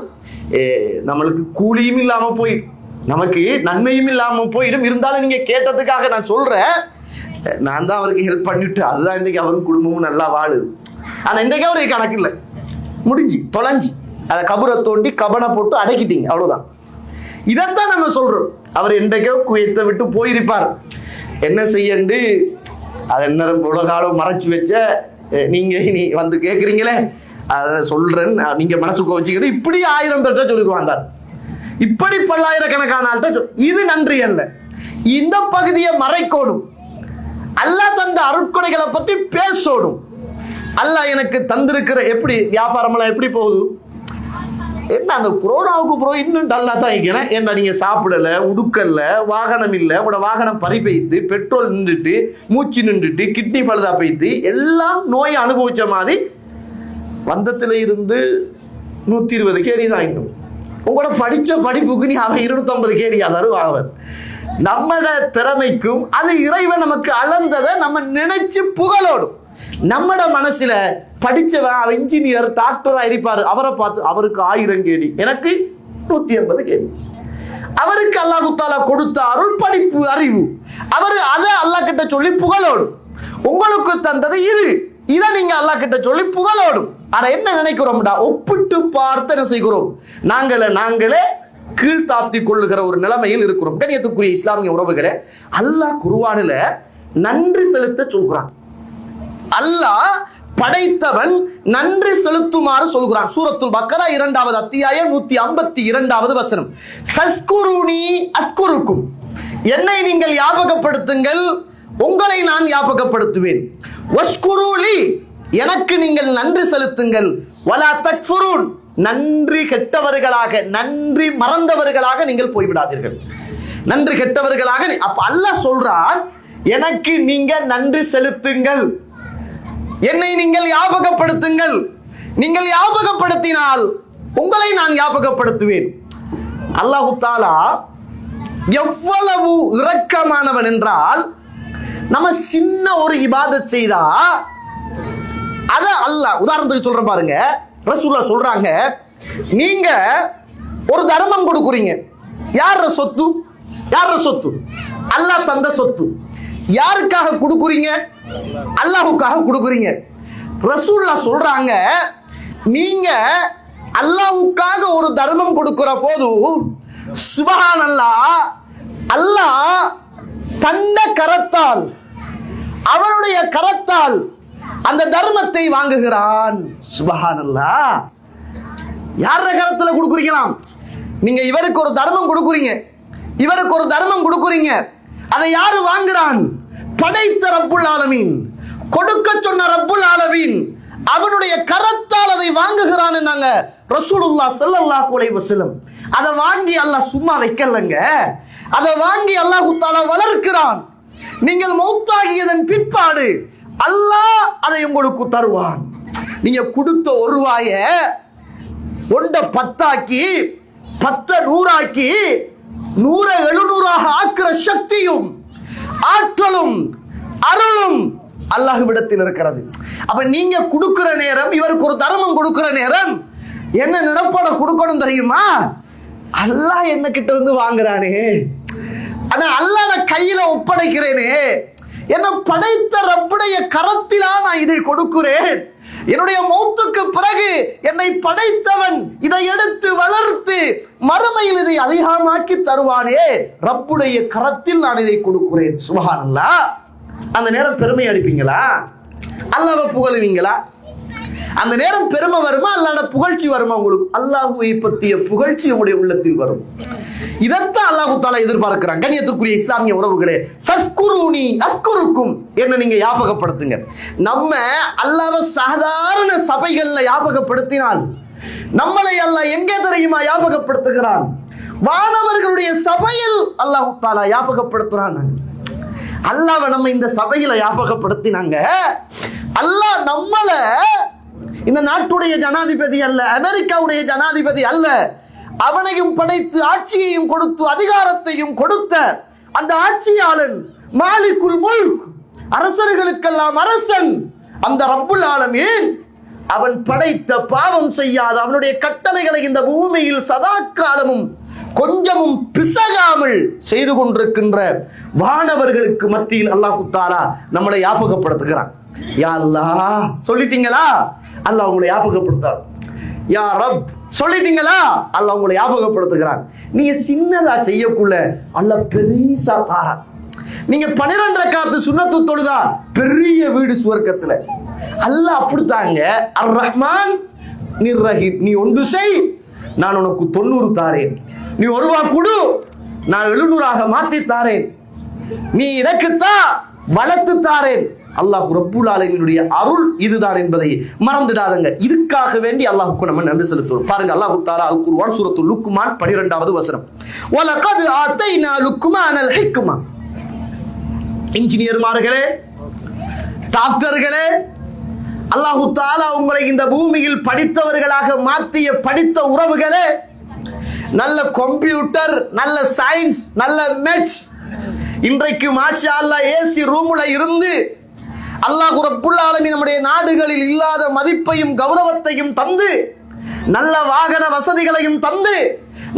நம்மளுக்கு கூலியும் இல்லாம போயிடும், நமக்கு நன்மையும் இல்லாம போயிடும். இருந்தாலும் நீங்க கேட்டதுக்காக நான் சொல்றேன். நான் தான் அவருக்கு ஹெல்ப் பண்ணிட்டு அதுதான் இன்னைக்கு அவரும் குடும்பமும் நல்லா வாழுது. ஆனா இன்றைக்கு அவருக்கு கணக்கு இல்லை, முடிஞ்சு தொலைஞ்சி அதை கபரை தோண்டி கபனை போட்டு அடக்கிட்டீங்க, அவ்வளவுதான். இதைத்தான் நம்ம சொல்றோம். அவர் இன்றைக்கோ குயத்தை விட்டு போயிருப்பார். என்ன செய்யண்டு அதை நேரம் உலகாலம் மறைச்சு வச்ச நீங்க இனி வந்து கேட்குறீங்களே, அதை சொல்றேன், நீங்க மனசுக்கு வச்சுக்கிட்டு இப்படி 1000 பேர்ட்ட சொல்லிடுவான். இப்படி பல்லாயிரக்கணக்கான ஆள்கிட்ட இது நன்றி அல்ல. இந்த பகுதியை மறைக்கோடும். அல்லாஹ் தந்த அருட்கொடைகளை பத்தி பேசணும். அல்லாஹ் எனக்கு தந்திருக்கிற, எப்படி வியாபாரம் எல்லாம் எப்படி போகுது, என்ன அந்த கொரோனாவுக்கு அப்புறம் இன்னும் டல்லா தான் இருக்கிறேன். என்ன நீங்க சாப்பிடல, உடுக்கல்ல, வாகனம் இல்லை, உங்களோட வாகனம் பறி பெய்து, பெட்ரோல் நின்றுட்டு, மூச்சு நின்றுட்டு, கிட்னி பழுதா பெய்து, எல்லாம் நோயை அனுபவிச்ச மாதிரி வந்தத்துல இருந்து 120 கேடி தான். இன்னும் உங்களோட படிச்ச படிப்புக்கு நீ அவன் 250 கேடியா தருவான். நம்மளோட திறமைக்கும் அது இறைவன் நமக்கு அளந்ததை நம்ம நினைச்சு புகழோடும். நம்மட மனசுல படிச்சவன் இன்ஜினியர் டாக்டரா இருப்பாரு, அவரை பார்த்து அவருக்கு 1000 கேடி, எனக்கு 150 கேடி. அவருக்கு அல்லாஹ் தஆலா கொடுத்த அருள், படிப்பு, அறிவு, அவரு அதை அல்லாஹ் கிட்ட சொல்லி புகழோடும். உங்களுக்கு தந்தது இதை நீங்க அல்லாஹ் கிட்ட சொல்லி புகழோடும். ஆனா என்ன நினைக்கிறோம்டா, ஒப்பிட்டு பார்த்து என்ன செய்கிறோம், நாங்களே கீழ்த்தாத்தி கொள்ளுகிற ஒரு நிலைமையில் இருக்கிறோம். கண்ணியத்துக்குரிய இஸ்லாமிய உறவுகளே, அல்லாஹ் குர்ஆனில் நன்றி செலுத்த சொல்கிறான். அல்லாஹ் படைத்தவன் நன்றி செலுத்துமாறு சொல்கிறான். சூரத்துல் பக்கரா 2வது அத்தியாயம் 152வது வசனம். ஃபஸ்குருனி அஸ்குருக்கும், என்னை நீங்கள் ஞாபகப்படுத்துங்கள், உங்களை நான் ஞாபகப்படுத்துவேன். வஷ்குருலி, எனக்கு நீங்கள் நன்றி செலுத்துங்கள். வலா தக்ஃபுரூன், நன்றி கெட்டவர்களாக, நன்றி மறந்தவர்களாக நீங்கள் போய்விடாதீர்கள். நன்றி கெட்டவர்களாக. அப்ப அல்லாஹ் சொல்றான், எனக்கு நீங்க நன்றி செலுத்துங்கள், என்னை நீங்கள் ஞாபகப்படுத்துங்கள். நீங்கள் ஞாபகப்படுத்தினால் உங்களை நான் ஞாபகப்படுத்துவேன். அல்லாஹ் தஆலா எவ்வளவு இரக்கமானவன் என்றால், நம்ம சின்ன ஒரு இபாதத் செய்தா அத அல்லாஹ், உதாரணத்துக்கு சொல்றேன் பாருங்க, ரசூலுல்லாஹ் சொல்றாங்க, நீங்க ஒரு தர்மம் கொடுக்குறீங்க, யார சொத்து? யார சொத்து? அல்லாஹ் தந்த சொத்து. யாருக்காக கொடுக்குறீங்க? அல்லாஹ்வுக்காக கொடுக்குறீங்க. ரசூலுல்லாஹ் சொல்றாங்க, நீங்க அல்லாஹ்வுக்காக ஒரு தர்மம் கொடுக்கிற போது சுப்ஹானல்லாஹ், அல்லாஹ் தந்த கரத்தால், அவனுடைய கரத்தால் அந்த தர்மத்தை வாங்குகிறான். சுப்ஹானல்லாஹ். யார கரத்துல கொடுக்குறீங்களாம்? நீங்க இவருக்கு ஒரு தர்மம் கொடுக்குறீங்க, இவருக்கு ஒரு தர்மம் கொடுக்குறீங்க, அதை யாரு வாங்குறான்? படைத்த ரப்புல் ஆலமீன், கொடுக்க சொன்ன ரப்புல் ஆலமீன் அவனுடைய கரத்தால் அதை வாங்குகிறான். நாங்க ரசூலுல்லாஹ் ஸல்லல்லாஹு அலைஹி வஸல்லம் அதை வாங்கி அல்லாஹ் சும்மா வைக்கலங்க, அதை வாங்கி அல்லாஹ் தஆலா வளர்க்கிறான். நீங்கள் மௌத்தாகியதன் பிற்பாடு அல்லாஹ் அதை உங்களுக்கு தருவான். நீங்க கொடுத்த ஒரு ரூபாய 1 10ஆக்கி, 10 100ஆக்கி, 100 700ஆக ஆக்குற சக்தியும் ஆற்றலும் அருளும் அல்லாஹ்விடத்தில் இருக்கிறது. அப்ப நீங்க கொடுக்கிற நேரம், இவருக்கு ஒரு தர்மம் கொடுக்கிற நேரம் என்ன நினைப்போட கொடுக்கணும் தெரியுமா? அல்லாஹ் என்ன கிட்ட இருந்து வாங்குறானே, ஆனா அல்லாஹ் கையில ஒப்படைக்கிறேனே, என்ன படைத்த ரப்புடைய கரத்திலா நான் இதை கொடுக்கிறேன். என்னுடைய மௌத்துக்கு பிறகு என்னை படைத்தவன் இதை எடுத்து வளர்த்து மறுமையில் இதை அதிகமாக்கி தருவானே, ரப்புடைய கரத்தில் நான் இதை கொடுக்கிறேன். சுப்ஹானல்லாஹ். அந்த நேரம் பெருமை அடிப்பீங்களா? அல்லாஹ்வை புகழுவீங்களா? அந்த நேரம் பெருமை வருமா, அல்லாஹ்வோட புகழ்ச்சி வருமா? உங்களுக்கு அல்லாஹ்வை பற்றிய புகழ்ச்சி உங்களுடைய உள்ளத்தில் வரும். இதைத்தான் அல்லாஹ் தஆலா எதிர்பார்க்கிறாங்க. கண்ணியத்திற்குரிய இஸ்லாமிய உறவுகளே, ஃபஸ்குருனி அஸ்குருக்கும், என்ன நீங்க ஞாபகப்படுத்துங்க. நம்ம அல்லாஹ்வை சாதாரண சபைகள்ல ஞாபகப்படுத்தினால் நம்மளை அல்லாஹ் எங்கே தெரியுமா ஞாபகப்படுத்துகிறான்? வானவர்களுடைய சபையில் அல்லாஹ் தஆலா ஞாபகப்படுத்துறான். அல்லாஹ்வை நம்ம இந்த சபையில ஞாபகப்படுத்தினாங்க. அல்லாஹ் நம்மள இந்த நாட்டுடைய ஜனாதிபதி அல்ல, அமெரிக்காவுடைய ஜனாதிபதி அல்ல, அவனையும் படைத்து ஆட்சியையும் கொடுத்து அதிகாரத்தையும் கொடுத்த அந்த ஆட்சியாளன், மாலிகுல் முல்க், அரசர்களுக்கெல்லாம் அரசன், அந்த ரப்புல் ஆலமீன் அவன் படைத்த பாவம் செய்யாத அவனுடைய கட்டளைகளை இந்த பூமியில் சதா காலமும் கொஞ்சமும் பிசகாமல் செய்து கொண்டிருக்கின்ற வானவர்களுக்கு மத்தியில் அல்லாஹ் தஆலா நம்மளை ஞாபகப்படுத்துகிறான். யா அல்லாஹ் சொல்லிட்டீங்களா? அல்லாஹ் உங்களை ஞாபகப்படுத்தார். யா ரப் சொல்லிட்டீங்களா? அல்லாஹ் உங்களை ஞாபகப்படுத்துகிறான். நீங்க சின்னதா செய்யக்குள்ள அல்லாஹ் பெரிசா தாரான். நீங்க 12 ரக்காத்து சுன்னத்து தொழுதா பெரிய வீடு சுவர்க்கத்துல. அல்லாஹ் அப்படித்தாங்க. அர் ரஹ்மான் நிர் ரஹீம். நீ ஒன்று செய், நான் உனக்கு 90 தாரேன். நீ 1 ரூபா கொடு, நான் 700ஆக மாத்தி தாரேன். நீ எனக்குத்தா வளர்த்து தாரேன். அல்லாஹ் ரப்புல் ஆலமீனுடைய அருள் இதுதான் என்பதை மறந்துடாதங்க. இதுக்காக வேண்டி அல்லாஹ்வுக்கு நம்ம நன்றி செலுத்துவோம். பாருங்க, அல்லாஹ் தஆலா அல் குர்ஆன் சூரத்துல் லுக்மான் 12வது வசனம், வலகத் ஆதைனா லுக்மானல் ஹிக்மா. இன்ஜினியர்மார்களே, டாக்டர்களே, அல்லாஹ் தஆலா உங்களை இந்த பூமியில் படித்தவர்களாக மாற்றிய படித்த உறவுகளே, நல்ல கம்ப்யூட்டர், நல்ல சயின்ஸ், நல்ல மேத்ஸ், இன்றைக்கு மாஷா அல்லாஹ் ஏசி ரூம்ல இருந்து அல்லாஹ் ரப்புல் ஆலமீன் நம்முடைய நாடுகளில் இல்லாத மதிப்பையும் கௌரவத்தையும் தந்து, நல்ல வாகன வசதிகளையும் தந்து,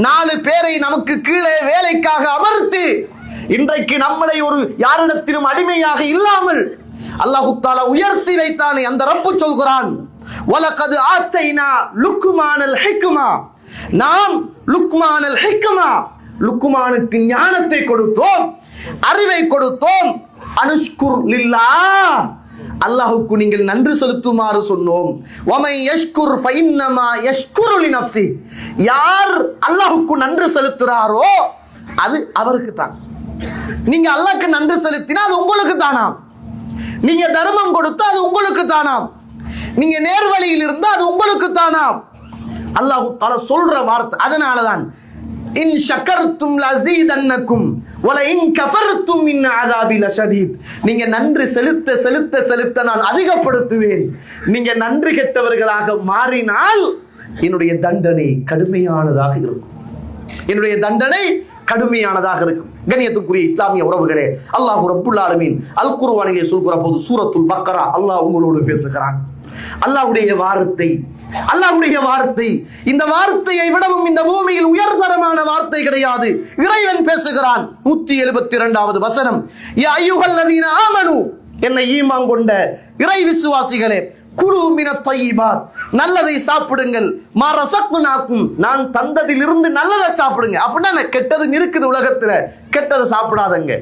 4 பேரை நமக்கு கீழே வேலைக்காக அமர்த்தி, இன்றைக்கு நம்மளை ஒரு யாரிடத்திலும் அடிமையாக இல்லாமல் அல்லாஹ் தஆலா உயர்த்தி வைத்தானே அந்த ரப்பு சொல்கிறான், வலகத் ஆதைனா லுக்மானல் ஹிக்மா. நாம் லுக்மானல் ஹிக்மா, லுக்மானுக்கு ஞானத்தை கொடுத்தோம், அறிவை கொடுத்தோம். அனுஷ்குர் லில்லாஹ், அல்லாஹ்வுக்கு நீங்கள் நன்றி செலுத்துமாறு சொன்னோம். வமை யஷ்குர் ஃபஇன்னமா யஷ்குரு லினஃப்ஸி. யார் அல்லாஹ்வுக்கு நன்றி செலுத்துறாரோ அது அவருக்கு தான். நீங்க அல்லாஹ்க்கு நன்றி செலுத்தினா அது உங்களுக்கு தானாம். நீங்க தர்மம் கொடுத்தா அது உங்களுக்கு தானாம். நீங்க நேர்வழியில் இருந்தா அது உங்களுக்கு தானாம். அல்லாஹ் தஆலா சொல்ற வார்த்தை. அதனாலதான் இன் ஷக்கர்தும் லஸீதன்னக்கும் வல இன் கஃபர்தும் இன் அஸாபி லஷதீத். நீங்க நன்றி செலுத்த செலுத்த செலுத்த நான் அதிகப்படுத்துவேன். நீங்க நன்றி கெட்டவர்களாக மாறினால் என்னுடைய தண்டனை கடுமையானதாக இருக்கும். என்னுடைய தண்டனை கடுமையானதாக இருக்கும். கண்ணியத்துக்குரிய இஸ்லாமிய உறவுகளே, அல்லாஹ் ரப்புல் ஆலமீன் அல் குர்ஆனிலே சொல்கிற போது சூரத்துல் பக்ரா அல்லாஹ் உங்களோடு பேசுகிறான். அல்லாஹ்வுடைய வார்த்தை, இந்த வார்த்தையை விடவும் இந்த பூமியில் உயர்தரமான வார்த்தை கிடையாது. இறைவன் பேசுகிறான். 172வது வசனம், யா அய்யுஹல்லதீன ஆமனு, என்னை ஈமான் கொண்ட இறை விசுவாசிகளே, குலு மினத் தய்யிபாத், நல்லதை சாப்பிடுங்கள், மா ரஸக்னாக்கும், நான் தந்ததிலிருந்து நல்லதை சாப்பிடுங்க. அப்படின்னா கெட்டது இருக்குது உலகத்துல, கெட்டதை சாப்பிடாதங்க,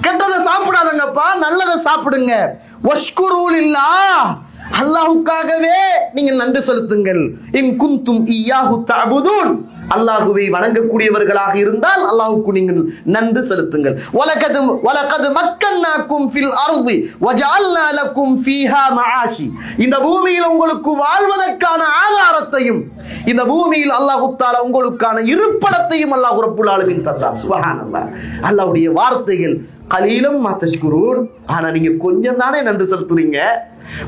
கெட்டதை சாப்பிடாதங்கப்பா, நல்லதை சாப்பிடுங்க. வஷ்குரு லில்லாஹ், அல்லாஹ்வுக்காகவே நீங்கள் நன்றி செலுத்துங்கள். இன் குந்தும் இய்யாஹு தஅபுதூன், அல்லாஹ்வை வணங்கக்கூடியவர்களாக இருந்தால் அல்லாஹ்வுக்கு நீங்கள் நன்றி செலுத்துங்கள். வலகத் மக்கன்னாக்கும் ஃபில் அர்தி வஜஅல்னா லக்கும் ஃபீஹா மஆஷி, இந்த பூமியில் உங்களுக்கு வாழ்வதற்கான ஆதாரத்தையும், இந்த பூமியில் அல்லாஹ் தஆலா உங்களுக்கான இருப்பிடத்தையும் அல்லாஹ் ரப்புல் ஆலமீன் தந்தார். சுப்ஹானல்லாஹ். அல்லாஹ்வுடைய வார்த்தைகள். கலீலம் மா தஷ்குரூன், ஆனா நீங்க கொஞ்சம் தானே நன்றி செலுத்துறீங்க.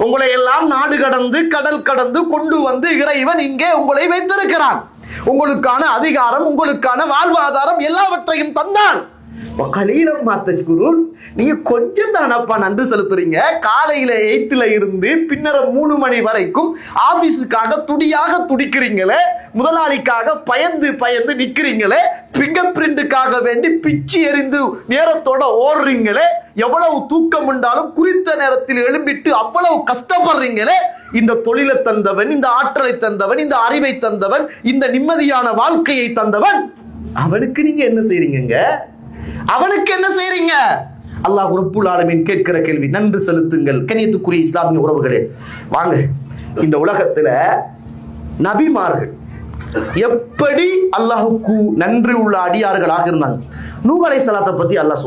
உங்களை எல்லாம் நாடு கடந்து கடல் கடந்து கொண்டு வந்து இறைவன் இங்கே உங்களை வைத்திருக்கிறான். உங்களுக்கான அதிகாரம், உங்களுக்கான வாழ்வாதாரம் எல்லாவற்றையும் தந்தான். கலீலம் மா தஷ்குரூன், நீங்க கொஞ்சம் தானப்பா நன்றி செலுத்துறீங்க. காலையில 8ல இருந்து பின்னர 3 மணி வரைக்கும் ஆபீஸுக்காக துடியாக துடிக்கிறீங்களே, முதலாளிக்காக பயந்து பயந்து நிக்கிறீங்களே, பிங்கர் பிரிண்டுக்காக வேண்டி பிச்சு எறிந்து நேரத்தோட ஓடுறீங்களே, எவ்வளவு தூக்கம் உண்டாலும் குறித்த நேரத்தில் எழும்பிட்டு அவ்வளவு கஷ்டப்படுறீங்களே, இந்த தொழிலை தந்தவன், இந்த ஆற்றலை தந்தவன், இந்த அறிவை தந்தவன், இந்த நிம்மதியான வாழ்க்கையை தந்தவன், அவனுக்கு நீங்க என்ன செய்றீங்க? அவனுக்கு என்ன செய்றீங்க? அல்லாஹ் ரப்புல் ஆலமீன் கேட்கிற கேள்வி, நன்றி செலுத்துங்கள். கண்ணியத்துக்குரிய இஸ்லாமிய உறவுகளே, வாங்க, இந்த உலகத்துல நபிமார்கள் எப்படி அல்லாஹ்வுக்கு நன்றி உள்ள அடியார்களாக இருந்தாங்க. நூஹ் அலைஹிஸ்ஸலாத்தை பத்தி அல்லாஹ்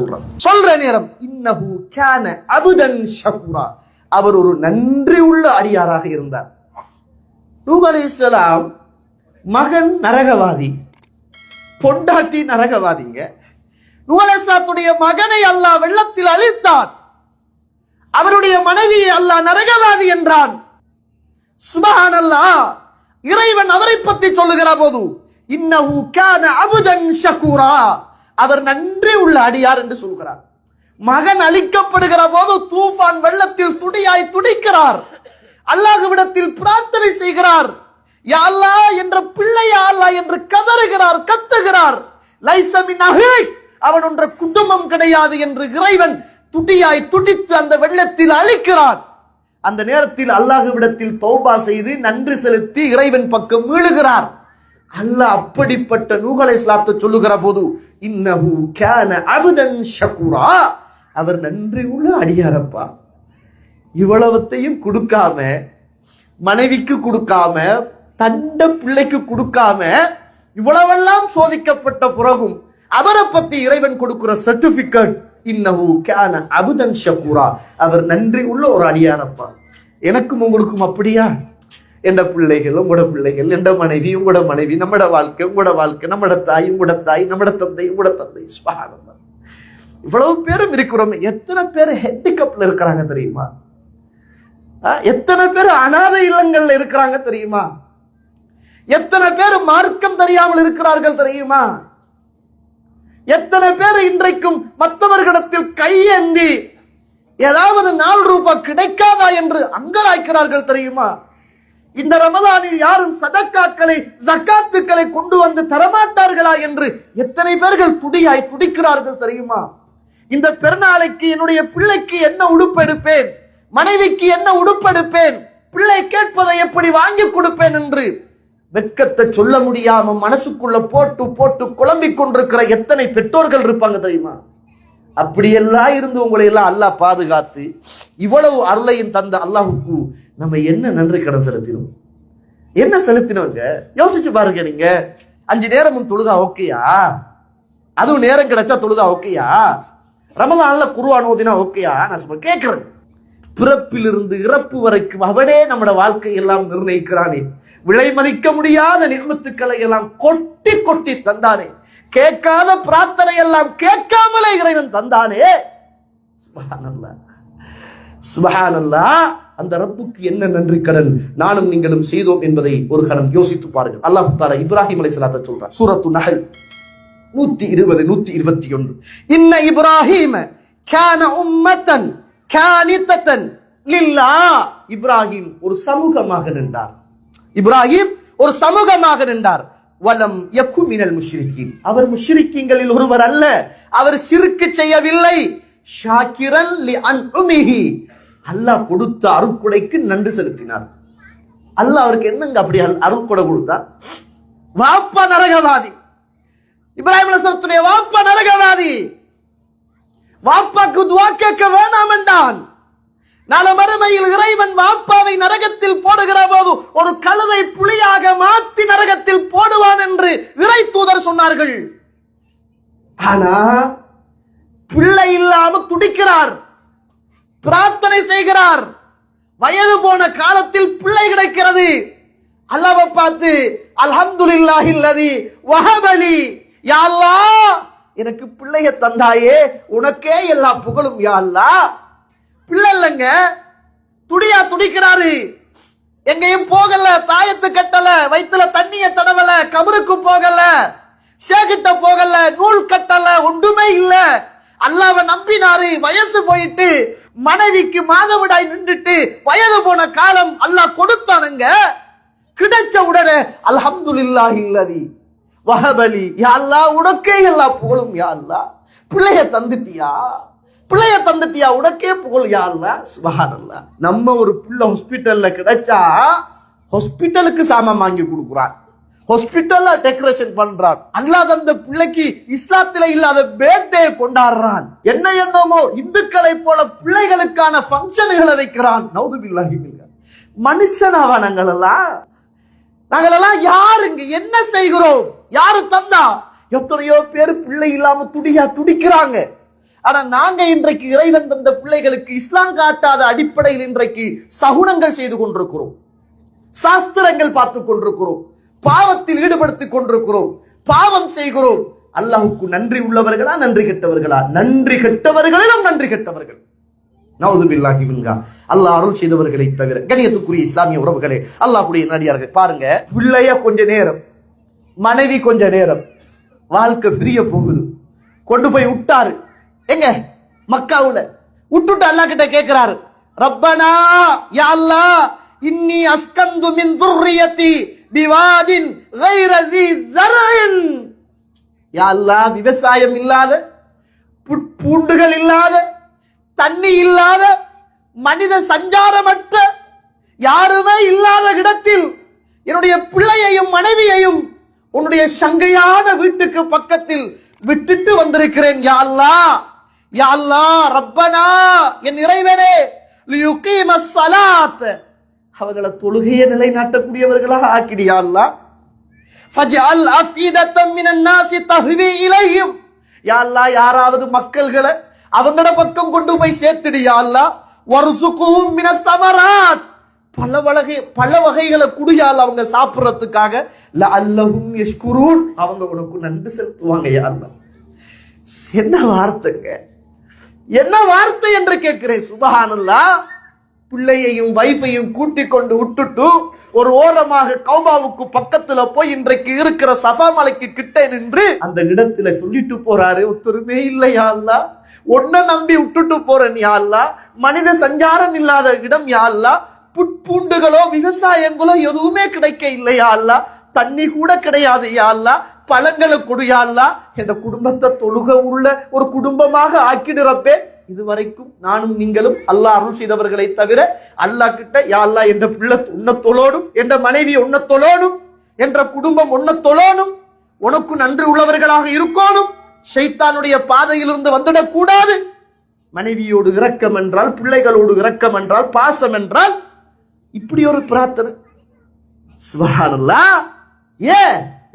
சொல்ற நேரம், இன்னஹு கான அப்தன் ஷக்கூரா, அவர் ஒரு நன்றி உள்ள அடியாராக இருந்தார். நூஹ் அலைஹிஸ்ஸலாம் மகன் நரகவாதி, பொண்டாட்டி நரகவாதிங்க. நூஹ் அலைஹிஸ்ஸலாத்துடைய மகனை அல்லாஹ் வெள்ளத்தில் அழித்தான். அவருடைய மனைவியை அல்லாஹ் நரகவாதி என்றான். சுப்ஹானல்லாஹ். இறைவன் அவரை பற்றி சொல்லுகிற போது, இன்னஹு கான அப்தன் ஷக்கூரா, அவர் நன்றி உள்ள அடியார் என்று சொல்கிறார். மகன் அழிக்கப்படுகிற போது தூஃபான் வெள்ளத்தில் துடியாய் துடிக்கிறார். அல்லாஹ்விடத்தில் பிரார்த்தனை செய்கிறார். யா அல்லாஹ் என்ற பிள்ளை, யா அல்லாஹ் என்று கதறுகிறார், கத்துகிறார். லைஸ மின் அஹ்லிக், அவன் என்ற குடும்பம் கிடையாது என்று இறைவன் துடியாய் துடித்து அந்த வெள்ளத்தில் அழிக்கிறான். அந்த நேரத்தில் அல்லாஹ்விடத்தில் தௌபா செய்து நன்றி செலுத்தி இறைவன் பக்கம் மீளுகிறார். அல்லாஹ் அப்படிப்பட்ட நூஹ் அலைஹிஸ்ஸலாத்தை சொல்லுகிற போது, இன்னஹு கான அப்தன் ஷக்கூரா, அவர் நன்றி உள்ள அடியாரப்பா. இவ்வளவத்தையும் கொடுக்காம, மனைவிக்கு கொடுக்காம, தண்ட பிள்ளைக்கு கொடுக்காம, இவ்வளவெல்லாம் சோதிக்கப்பட்ட பிறகும் அவரை பத்தி இறைவன் கொடுக்கிற சர்டிபிகேட், இன்னஹு கான அபுதன் ஷகூரா, அவர் நன்றி உள்ள ஒரு அடியானப்பா. எனக்கும் உங்களுக்கும் அப்படியா? என்ற பிள்ளைகள், உங்களோட பிள்ளைகள், என்ற மனைவி, உங்களோட மனைவி, நம்மட வாழ்க்கை, உங்களோட வாழ்க்கை, நம்மட தாய், உங்களோட தாய், நம்மட தந்தை, உங்களோட தந்தை. சுப்ஹானல்லாஹ், இவ்வளவு பேரும் இருக்கிறோம். எத்தனை பேர் ஹெண்டிகப்ல இருக்கிறாங்க தெரியுமா? எத்தனை பேர் அனாதை இல்லங்கள்ல இருக்கிறாங்க தெரியுமா? எத்தனை பேர் மார்க்கம் தெரியாமல் இருக்கிறார்கள் தெரியுமா? எத்தனை பேர் இன்றைக்கும் மற்றவர்களிடத்தில் கையேந்தி ஏதாவது 4 ரூபாய் கிடைக்காதா என்று அங்கலாய்க்கிறார்கள் தெரியுமா? இந்த ரமதானில் யாரும் சதக்காக்களை, ஜக்காத்துக்களை கொண்டு வந்து தரமாட்டார்களா என்று எத்தனை பேர்கள் துடியாய் துடிக்கிறார்கள் தெரியுமா? இந்த பெருநாளைக்கு என்னுடைய பிள்ளைக்கு என்ன உடுப்பெடுப்பேன், மனைவிக்கு என்ன உடுப்பெடுப்பேன், பிள்ளை கேட்பதை எப்படி வாங்கி கொடுப்பேன் என்று வெட்கத்தை சொல்ல முடியாம மனசுக்குள்ள போட்டு போட்டு குழம்பிக் கொண்டிருக்கிற எத்தனை பெற்றோர்கள் இருப்பாங்க தெரியுமா? அப்படியெல்லாம் இருந்து உங்களை எல்லாம் அல்லாஹ் பாதுகாத்து இவ்வளவு அருளையும் தந்த அல்லாஹுக்கு நம்ம என்ன நன்றி கடன் செலுத்தினோம்? என்ன செலுத்தினவங்க யோசிச்சு பாருங்க. நீங்க 5 நேரமும் தொழுதா ஓகேயா? அதுவும் நேரம் கிடைச்சா தொழுதா ஓகேயா? ரமலான்ல குர்ஆன் ஓதினா ஓகேயா? நான் கேட்கிறேன். பிறப்பிலிருந்து இறப்பு வரைக்கும் அவனே நம்மட வாழ்க்கை எல்லாம் நிர்ணயிக்கிறானே. விலை மதிக்க முடியாத நிர்மத்துக்களை எல்லாம் கொட்டி கொட்டி தந்தானே. கேட்காத பிரார்த்தனை எல்லாம் கேட்காமலே இறைவன் தந்தானே. சுப்ஹானல்லாஹ், சுப்ஹானல்லாஹ். அந்த ரப்புக்கு என்ன நன்றி கடன் நானும் நீங்களும் செய்தோம் என்பதை ஒரு கணம் யோசித்து பாருங்கள். அல்லாஹ் தஆலா இப்ராஹிம் அலைஹிஸ்ஸலாத்தை சொல்றார். சூரத்து நஹல் 120 121. இன்ன இப்ராஹீம கான உம்மத்தன் கானிதத்தன் லில்லாஹ். இப்ராஹிம் ஒரு சமூகமாக நின்றார். இப்ராஹிம் ஒரு சமூகமாக நின்றார். வலம் யகு மினல் முஷ்ரிக்கீன். அவர் முஷ்ரிக்கீன்களில் ஒருவர் அல்ல. அவர் ஷிர்க் செய்யவில்லை. ஷாக்கிரன் லி அன்உமிஹி. அல்லாஹ் கொடுத்த அருட்கொடைக்கு நன்றி செலுத்தினார். அல்லாஹ் அவருக்கு என்னங்க அப்படி அருட்கொடை கொடுத்தார்? வாப்பா நரகவாதி. இப்ராஹிம் அலைஹிஸ்ஸலாத்துடைய வாப்பா நரகவாதி. வாப்பாக்கு துஆ கேட்க வேண்டாம் என்றான். நாளை மறுமையில் இறைவன் வாப்பாவை நரகத்தில் போடுகிற போது ஒரு கழுதை புலியாக மாத்தி நரகத்தில் போடுவான் என்று இறை தூதர் சொன்னார்கள். ஆனா பிள்ளை இல்லாம துடிக்கிறார், பிரார்த்தனை செய்கிறார். வயது போன காலத்தில் பிள்ளை கிடைக்கிறது. அல்லாஹ்வை பார்த்து அல்ஹம்துலில்லாஹில்லதி வஹபலி, யா அல்லாஹ் எனக்கு பிள்ளைய தந்தாயே, உனக்கே எல்லா புகழும் யா அல்லாஹ். பிள்ளை இல்லைங்க, துடியா துடிக்கிறாரு. எங்கேயும் போகல, தாயத்து கட்டல, வயிற்றுல தண்ணிய தடவல, கபருக்கு போகல, சேகிட்ட போகல, நூல் கட்டல, ஒன்றுமே இல்ல. அல்லாஹ்வை நம்பினாரு. வயசு போயிட்டு மனைவிக்கு மாதவிடாய் நின்றுட்டு வயது போன காலம் அல்லாஹ் கொடுத்தானுங்க. கிடைச்ச உடனே அல்ஹம்துலில்லாஹில்லதி வஹபலி, யா அல்லாஹ் உனக்கே எல்லா புகழும் யா அல்லாஹ். பிள்ளைய தந்துட்டியா, பிள்ளைய தந்துட்டியா, உனக்கே புகழ் யா அல்லாஹ். சுப்ஹானல்லாஹ். நம்ம ஒரு பிள்ளை ஹாஸ்பிட்டல்ல கிடைச்சா ஹாஸ்பிட்டலுக்கு சாமான் வாங்கி கொடுக்குறான், ஹாஸ்பிட்டல்ல டெக்கரேஷன் பண்றான். அல்லாஹ் தந்த பிள்ளைக்கு இஸ்லாத்தில இல்லாத பர்த்டே கொண்டாடுறான். என்ன என்னமோ இந்துக்களை போல பிள்ளைகளுக்கான ஃபங்க்ஷன்களை வைக்கிறான். நவுதுபில்லாஹி மின்ஹு. மனுஷனாவா நாங்களெல்லாம் யாருங்க? என்ன செய்கிறோம்? யாரு தந்தா? எத்தனையோ பேர் பிள்ளை இல்லாம துடியா துடிக்கிறாங்க. ஆனா நாங்க இன்றைக்கு இறைவன் தந்த பிள்ளைகளுக்கு இஸ்லாம் காட்டாத அடிப்படையில் இன்றைக்கு சகுனங்கள் செய்து கொண்டிருக்கிறோம், சாஸ்திரங்கள் பார்த்து கொண்டிருக்கிறோம், பாவத்தில் ஈடுபடுத்திக் கொண்டிருக்கிறோம், பாவம் செய்கிறோம். அல்லாஹ்வுக்கு நன்றி உள்ளவர்களா நன்றி கெட்டவர்களா? நன்றி கெட்டவர்களிலும் நன்றி கெட்டவர்கள். நவுதுபில்லாஹி மின்ஹு. அல்லாஹ் அருள் செய்தவர்களை தவிர. கண்ணியத்துக்குரிய இஸ்லாமிய உறவுகளே, அல்லாஹ்வுடைய நடிகார்கள் பாருங்க, பிள்ளைய கொஞ்ச நேரம், மனைவி கொஞ்ச நேரம், வாழ்க்கை பிரிய போகுது. கொண்டு போய் விட்டாரு எங்க? மக்காவுல விட்டுட்டு அல்லாஹ் கிட்ட கேட்கிறாரு, ரப்பனா யா அல்லாஹ் இன்னி அஸ்கந்து மின் துர்ரியதி பிவாதின் கைர தி ஸர்இன். யா அல்லாஹ் விவசாயம் இல்லாத, பூண்டுகள் இல்லாத, தண்ணி இல்லாத, மனித சஞ்சாரமற்ற, யாருமே இல்லாத இடத்தில் என்னுடைய பிள்ளையையும் மனைவியையும் உன்னுடைய சங்கையான வீட்டுக்கு பக்கத்தில் விட்டுட்டு வந்திருக்கிறேன். யா அல்லாஹ், யா அல்லாஹ் ரப்பனா, என் இறைவனே, லியுகீமஸ் ஸலாத், அவர்களை தொழுகையை நிலைநாட்டக்கூடியவர்களாக ஆக்கிடியா அல்லாஹ். ஃபஜ்அல் அஃபீதத்தம் மினன் நாஸி தஹ்வி இலைஹிம். யா அல்லாஹ் யாராவது மக்கள்களை அவங்கள பக்கம் கொண்டு போய் சேர்த்துடியா அல்லாஹ். வர்சுகுஹும் மினத் தமராத், பல வகைகளை குடியால் அவங்க சாப்பிடுறதுக்காக. லஅல்லஹும் யஷ்குரூன், அவங்க உனக்கு நன்றி செலுத்துவாங்க யா அல்லாஹ். என்ன வார்த்தைங்க, என்ன வார்த்தை என்று கேட்கிறேன். சுப்ஹானல்லாஹ். பிள்ளையையும் வைஃபையும் கூட்டிக் கொண்டு விட்டுட்டு ஒரு ஓரமாக கௌபாவுக்கு பக்கத்துல போய் இன்றைக்கு இருக்கிற சஃபா மலைக்கு கிட்ட நின்று அந்த இடத்துல சொல்லிட்டு போறாரு, ஒத்துருமே இல்லையா அல்லாஹ், ஒன்ன நம்பி விட்டுட்டு போறேன் யா அல்லாஹ், மனித சஞ்சாரம் இல்லாத இடம் யா அல்லாஹ், புட்பூண்டுகளோ விவசாயங்களோ எதுவுமே கிடைக்க இல்லையா அல்லாஹ், தண்ணி கூட கிடையாது யா அல்லாஹ், பழங்களை கொடு யா அல்லாஹ், என்ற குடும்பத்தை தொழுக உள்ள ஒரு குடும்பமாக ஆக்கிடுறப்பே. இதுவரைக்கும் நானும் நீங்களும் அல்லாஹ் அருள் செய்தவர்களை தவிர அல்லாஹ் கிட்ட யா அல்லாஹ் என்ற பிள்ளை உன்னத்தொழோடும், என்ற மனைவி உன்னத்தொழோடும், என்ற குடும்பம் உன்னத்தொழோடும், உனக்கு நன்றி உள்ளவர்களாக இருக்கணும், ஷைத்தானுடைய பாதையிலிருந்து வந்துடக் கூடாது. மனைவியோடு இரக்கம் என்றால், பிள்ளைகளோடு இரக்கம் என்றால், பாசம் என்றால் இப்படி ஒரு பிரார்த்தனை. சுப்ஹானல்லாஹ்.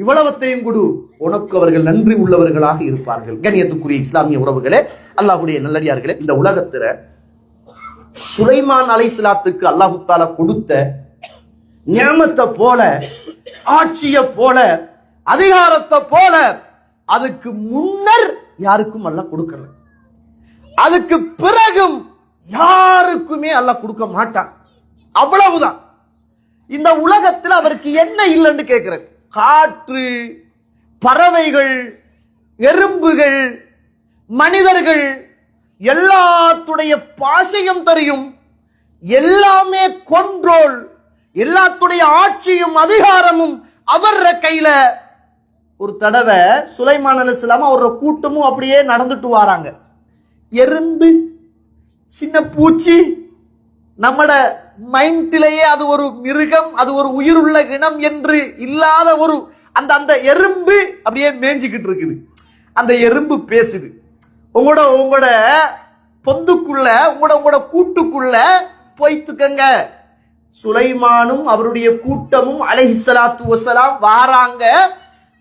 இவ்வளவத்தையும் கொடு, உனக்கு அவர்கள் நன்றி உள்ளவர்களாக இருப்பார்கள். கண்ணியத்துக்குரிய இஸ்லாமிய உறவுகளே, அல்லாஹ்வுடைய நல்லடியார்களே, இந்த உலகத்துல சுலைமான் அலைஹிஸ்ஸலாத்துக்கு அல்லாஹ் தஆலா கொடுத்த நியமத்தை போல, ஆட்சியை போல, அதிகாரத்தை போல அதுக்கு முன்னர் யாருக்கும் அல்லாஹ் கொடுக்கல, அதுக்கு பிறகும் யாருக்குமே அல்லாஹ் கொடுக்க மாட்டான். அவ்வளவுதான். இந்த உலகத்தில் அவருக்கு என்ன இல்லைன்னு கேட்கிறேன். காற்று, பறவைகள், எறும்புகள், மனிதர்கள் எல்லாத்துடைய பாசையும் தெரியும், எல்லாமே கொண்ட்ரோல், எல்லாத்துடைய ஆட்சியும் அதிகாரமும் அவர் கையில. ஒரு தடவை சுலைமான் அலைஹிஸ்ஸலாம் அவரோட கூட்டமும் அப்படியே நடந்துட்டு வராங்க. எறும்பு, சின்ன பூச்சி, நம்மட மைண்டிலேயே அது ஒரு மிருகம், அது ஒரு உயிருள்ள இனம் என்று இல்லாத ஒரு அந்த எறும்பு அப்படியே மேய்ஞ்சிக்கிட்டு இருக்குது. அந்த எறும்பு பேசுது. உங்களோட பொந்துக்குள்ள, உங்களோட கூட்டுக்குள்ள போய்த்துக்கங்க, சுலைமானும் அவருடைய கூட்டமும் அலைஹிஸ்ஸலாத்து வஸ்ஸலாம் வாராங்க,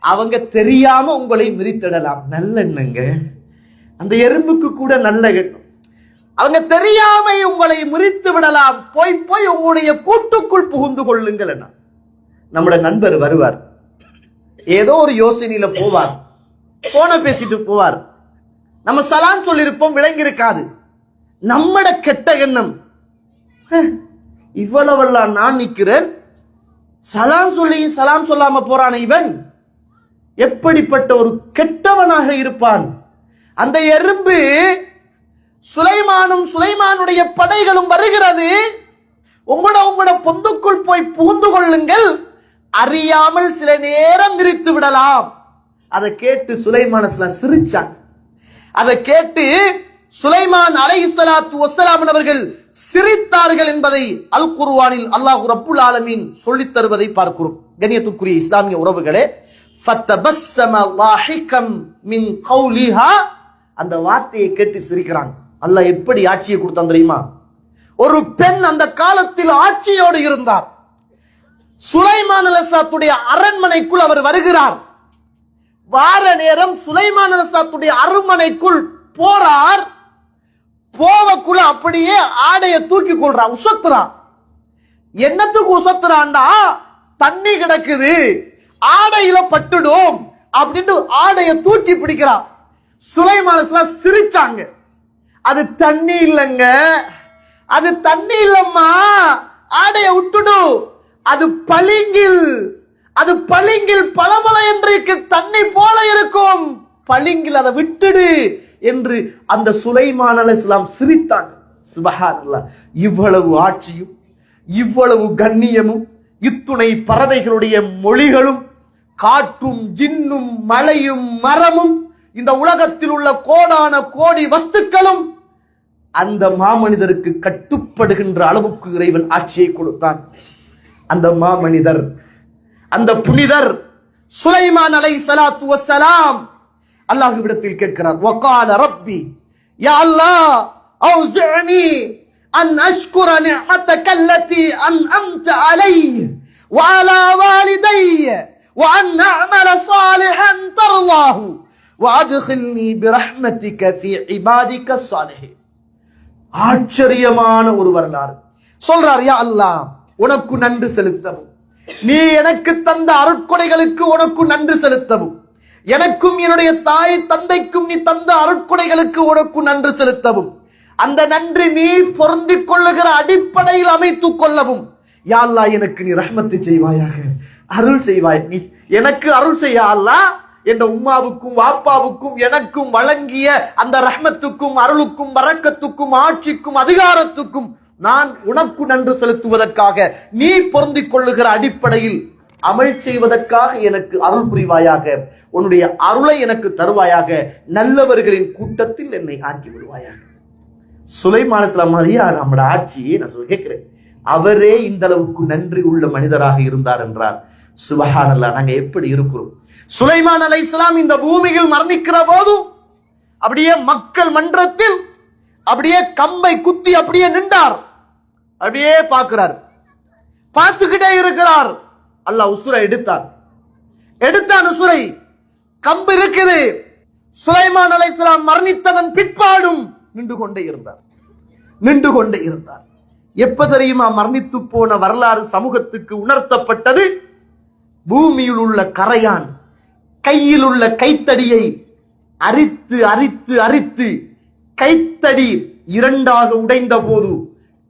அவங்க தெரியாம உங்களை மிரித்திடலாம். நல்ல எண்ணங்க, அந்த எறும்புக்கு கூட நல்ல எண்ணம். அவங்க தெரியாம உங்களை முறித்து விடலாம், போய் உங்களுடைய கூட்டுக்குள் புகுந்து கொள்ளுங்கள். நம்முடைய நண்பர் வருவார், ஏதோ ஒரு யோசனையில போவார், போன பேசிட்டு போவார், நம்ம சலாம் சொல்லிருப்போம், விளங்கி இருக்காது. நம்மட கெட்ட எண்ணம், இவ்வளவெல்லாம் நான் நிக்கிறேன், சலாம் சொல்லி சலாம் சொல்லாம போறான இவன் எப்படிப்பட்ட ஒரு கெட்டவனாக இருப்பான். அந்த எறும்பு சுலைமானும் சுலைமானுடைய படைகளும் வருகிறது, உங்களோட பொந்துக்குள் போய் புகுந்து கொள்ளுங்கள், அறியாமல் சில நேரம் விரித்து விடலாம். அதை கேட்டு சுலைமான் சிரிச்சான். அதை கேட்டு சுலைமான் அலைஹிஸ்ஸலாத்து வஸ்ஸலாம் அவர்கள் சிரித்தார்கள் என்பதை அல் குர்ஆனில் அல்லாஹ் ரப்புல் ஆலமீன் சொல்லித் தருவதை பார்க்கிறோம். கண்ணியத்துக்குரிய இஸ்லாமிய உறவுகளே, ஃபத்தபஸ்ஸம லாஹிகம் மின் கௌலிஹா, அந்த வார்த்தையை கேட்டு சிரிக்கிறாங்க. அல்லாஹ் எப்படி ஆட்சியை கொடுத்தான் தெரியுமா? ஒரு பெண் அந்த காலத்தில் ஆட்சியோடு இருந்தார். சுலைமான் அலைஹிஸ்ஸலாத்துடைய அரண்மனைக்குள் அவர் வருகிறார். வார நேரம் சுலைமான் அலைஹிஸ்ஸலாத்துடைய அரண்மனைக்குள் போறார். போவக்குள்ள அப்படியே ஆடைய தூக்கி கொள்றான், உசத்துறான். என்னத்துக்கு உசத்துறான்டா, தண்ணி கிடக்குது, ஆடையில பட்டுடும் அப்படின்னு ஆடைய தூக்கி பிடிக்கிறான். சுலைமான் அலைஹிஸ்ஸலாம் சிரிச்சாங்க. அது தண்ணி இல்லைங்க, அது தண்ணி இல்லம்மா, ஆடைய விட்டுடு, அது பளிங்கில், அது பளிங்கில் பளபள என்று தண்ணி போல இருக்கும், பளிங்கில் அதை விட்டுடு என்று அந்த சுலைமான் அலைஹிஸ்ஸலாம் சிரித்தாங்க. சுப்ஹானல்லாஹ். இவ்வளவு ஆட்சியும், இவ்வளவு கண்ணியமும், இத்துணை பறவைகளுடைய மொழிகளும், காற்றும், ஜின்னும், மலையும், மரமும், இந்த உலகத்தில் உள்ள கோடான கோடி வஸ்துக்களும் அந்த மாமனிதருக்கு கட்டுப்படுகின்ற அளவுக்கு இறைவன் ஆட்சியை கொடுத்தான். அந்த மாமனிதர், அந்த புனிதர் சுலைமான் அலைஹிஸ்ஸலாத்து வஸ்ஸலாம் அல்லாஹ்விடத்தில் கேட்கிறார். வகால ரப்பி யா அல்லாஹ் அவ்ஸிஅனி அன் அஷ்குர நிஅமதக அல்லதி அன்அம்த அலைய வஅலா வாலிதைய وأن أعمل صالحا ترضاه வஅத்கில்னி பிரஹ்மதிக ஃபீ இபாதிக ஸாலிஹீன். ஆச்சரியமான ஒரு வரலாறு சொல்றார். யா அல்லாஹ், உனக்கு நன்றி செலுத்தவும், நீ எனக்கு தந்த அருட்கொடைகளுக்கு உனக்கு நன்றி செலுத்தவும், எனக்கும் என்னுடைய தாய் தந்தைக்கும் நீ தந்த அருட்கொடைகளுக்கு உனக்கு நன்றி செலுத்தவும், அந்த நன்றி நீ பொருந்திக் கொள்ளுகிற அடிப்படையில் அமைத்துக் கொள்ளவும் யா அல்லாஹ் எனக்கு நீ ரஹ்மத்து செய்வாயாக, அருள் செய்வாய். நீ எனக்கு அருள் செய்ய அல்லாஹ், என்ற உம்மாவுக்கும் வாப்பாவுக்கும் எனக்கும் வழங்கிய அந்த ரஹ்மத்துக்கும் அருளுக்கும் பரக்கத்துக்கும் ஆட்சிக்கும் அதிகாரத்துக்கும் நான் உனக்கு நன்றி செலுத்துவதற்காக நீ பொருந்திக் கொள்ளுகிற அடிப்படையில் அமல் செய்வதற்காக எனக்கு அருள் புரிவாயாக, உன்னுடைய அருளை எனக்கு தருவாயாக, நல்லவர்களின் கூட்டத்தில் என்னை ஆக்கி விடுவாயாக. சுலைமான் அலைஹிஸ்ஸலாம் மாதிரியா நம்மட ஆட்சியை நான் கேட்கிறேன். அவரே இந்த அளவுக்கு நன்றி உள்ள மனிதராக இருந்தார் என்றார். சுப்ஹானல்லாஹ், நாங்க எப்படி இருக்கிறோம்? சுலைமான் அலைஹிஸ்ஸலாம் இந்த பூமியில் மரணிக்கிற போதும் அப்படியே மக்கள் மன்றத்தில் அப்படியே கம்பை குத்தி அப்படியே நின்றார். அப்படியே பார்க்கிறார், பார்த்துக்கிட்டே இருக்கிறார். அல்லாஹ் உசுரை எடுத்தான் உசுரை. கம்பு இருக்குது. சுலைமான் அலைஹிஸ்ஸலாம் மரணித்ததன் பிற்பாடும் நின்று கொண்டே இருந்தார். எப்ப தெரியுமா மரணித்து போன வரலாறு சமூகத்துக்கு உணர்த்தப்பட்டது? பூமியில் உள்ள கரையான் கையில் உள்ள கைத்தடியை அரித்து அரித்து அரித்து கைத்தடி இரண்டாக உடைந்த போது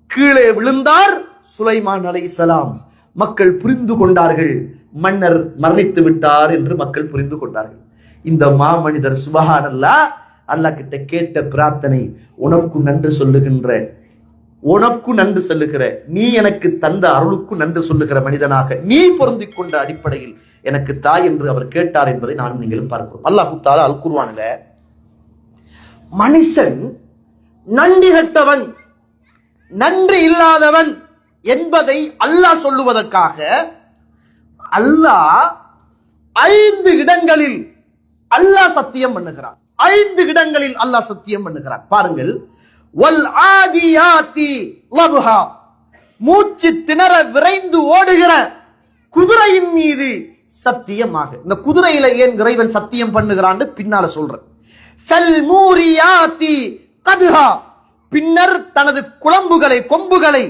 கீழே விழுந்தார் சுலைமான் அலைஹிஸ்ஸலாம். மக்கள் புரிந்து கொண்டார்கள், மன்னர் மரணித்து விட்டார் என்று மக்கள் புரிந்து கொண்டார்கள். இந்த மாமனிதர் சுப்ஹானல்லாஹ் அல்லாஹ் கிட்ட கேட்ட பிரார்த்தனை, உனக்கு நன்றி சொல்லுகிற நீ எனக்கு தந்த அருளுக்கு நன்றி சொல்லுகிற மனிதனாக நீ பொருந்திக் கொண்ட அடிப்படையில் எனக்கு தாய் என்று அவர் கேட்டார் என்பதை நானும் நீங்களும் பார்க்கிறோம். அல்லாஹ் தஆலா அல் குர்ஆனில மனுஷன் நன்றி கெட்டவன், நன்றி இல்லாதவன் என்பதை அல்லாஹ் சொல்லுவதற்காக அல்லாஹ் 5 இடங்களில் அல்லாஹ் சத்தியம் பண்ணுகிறான். 5 இடங்களில் அல்லாஹ் சத்தியம் பண்ணுகிறான். பாருங்கள். வல் ஆதியாதி லப்ஹா, மூச்சு திணற விரைந்து ஓடுகிற குதிரையின் மீது சத்தியமாக. இந்த குதிரையில ஏன் இறைவன் சத்தியம் பண்ணுகிறான்னு பின்னால சொல்றேன். ஃபல் மூரியாதி கத்ஹா, பின்னர் தனது கொம்புகளை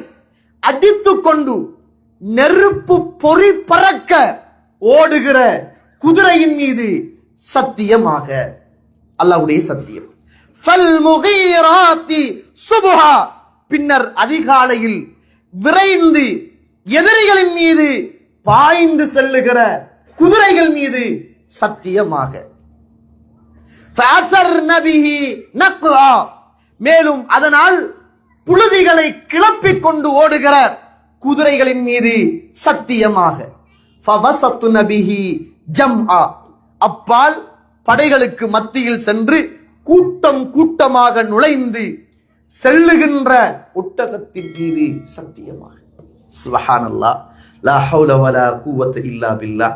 அடித்துக் கொண்டு நெருப்பு பொறி பறக்க ஓடுகிற குதிரையின் மீது சத்தியமாக. அல்லாஹ்வுடைய சத்தியம். ஃபல் முகீராத்தி சுப்ஹா, பின்னர் அதிகாலையில் விரைந்து எதிரிகளின் மீது பாய்ந்து செல்லுகிற குதிரைகள் மீது சத்தியமாக. ஃபஅஸர்ன பிஹி நக்லா, மேலும் அதனால் புழுதிகளை கிளப்பிக் கொண்டு ஓடுகிற குதிரைகளின் மீது சத்தியமாக. ஃபவஸத்ன பிஹி ஜம்ஆ, அப்பால் படைகளுக்கு மத்தியில் சென்று கூட்டமாக நுழைந்து செல்லுகின்ற ஒட்டகத்தின் மீது சத்தியமாக. சுப்ஹானல்லாஹ், லா ஹவுல வலா குவத்த இல்லா பில்லாஹ்.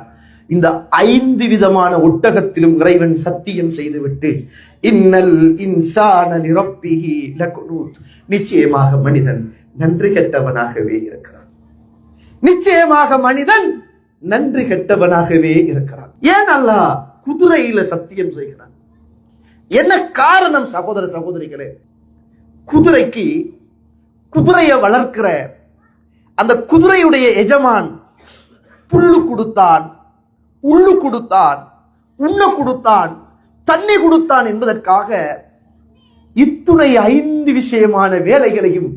இந்த 5 விதமான ஒட்டகத்திலும் இறைவன் சத்தியம் செய்துவிட்டு இன்னல் இன்சான லிரப்பிஹி லகுனூத், நிச்சயமாக மனிதன் நன்றி கெட்டவனாகவே இருக்கிறான். நிச்சயமாக மனிதன் நன்றி கெட்டவனாகவே இருக்கிறான். ஏன் அல்லாஹ் குதிரையில சத்தியம் செய்கிறான்? என்ன காரணம்? சகோதர சகோதரிகளே, குதிரையை வளர்க்கிற அந்த குதிரையுடைய எஜமான் புல்லு கொடுத்தான், உள்ளு கொடுத்தான், உண்ண கொடுத்தான், தண்ணி கொடுத்தான் என்பதற்காக இத்துணை 5 விஷயமான வேலைகளையும்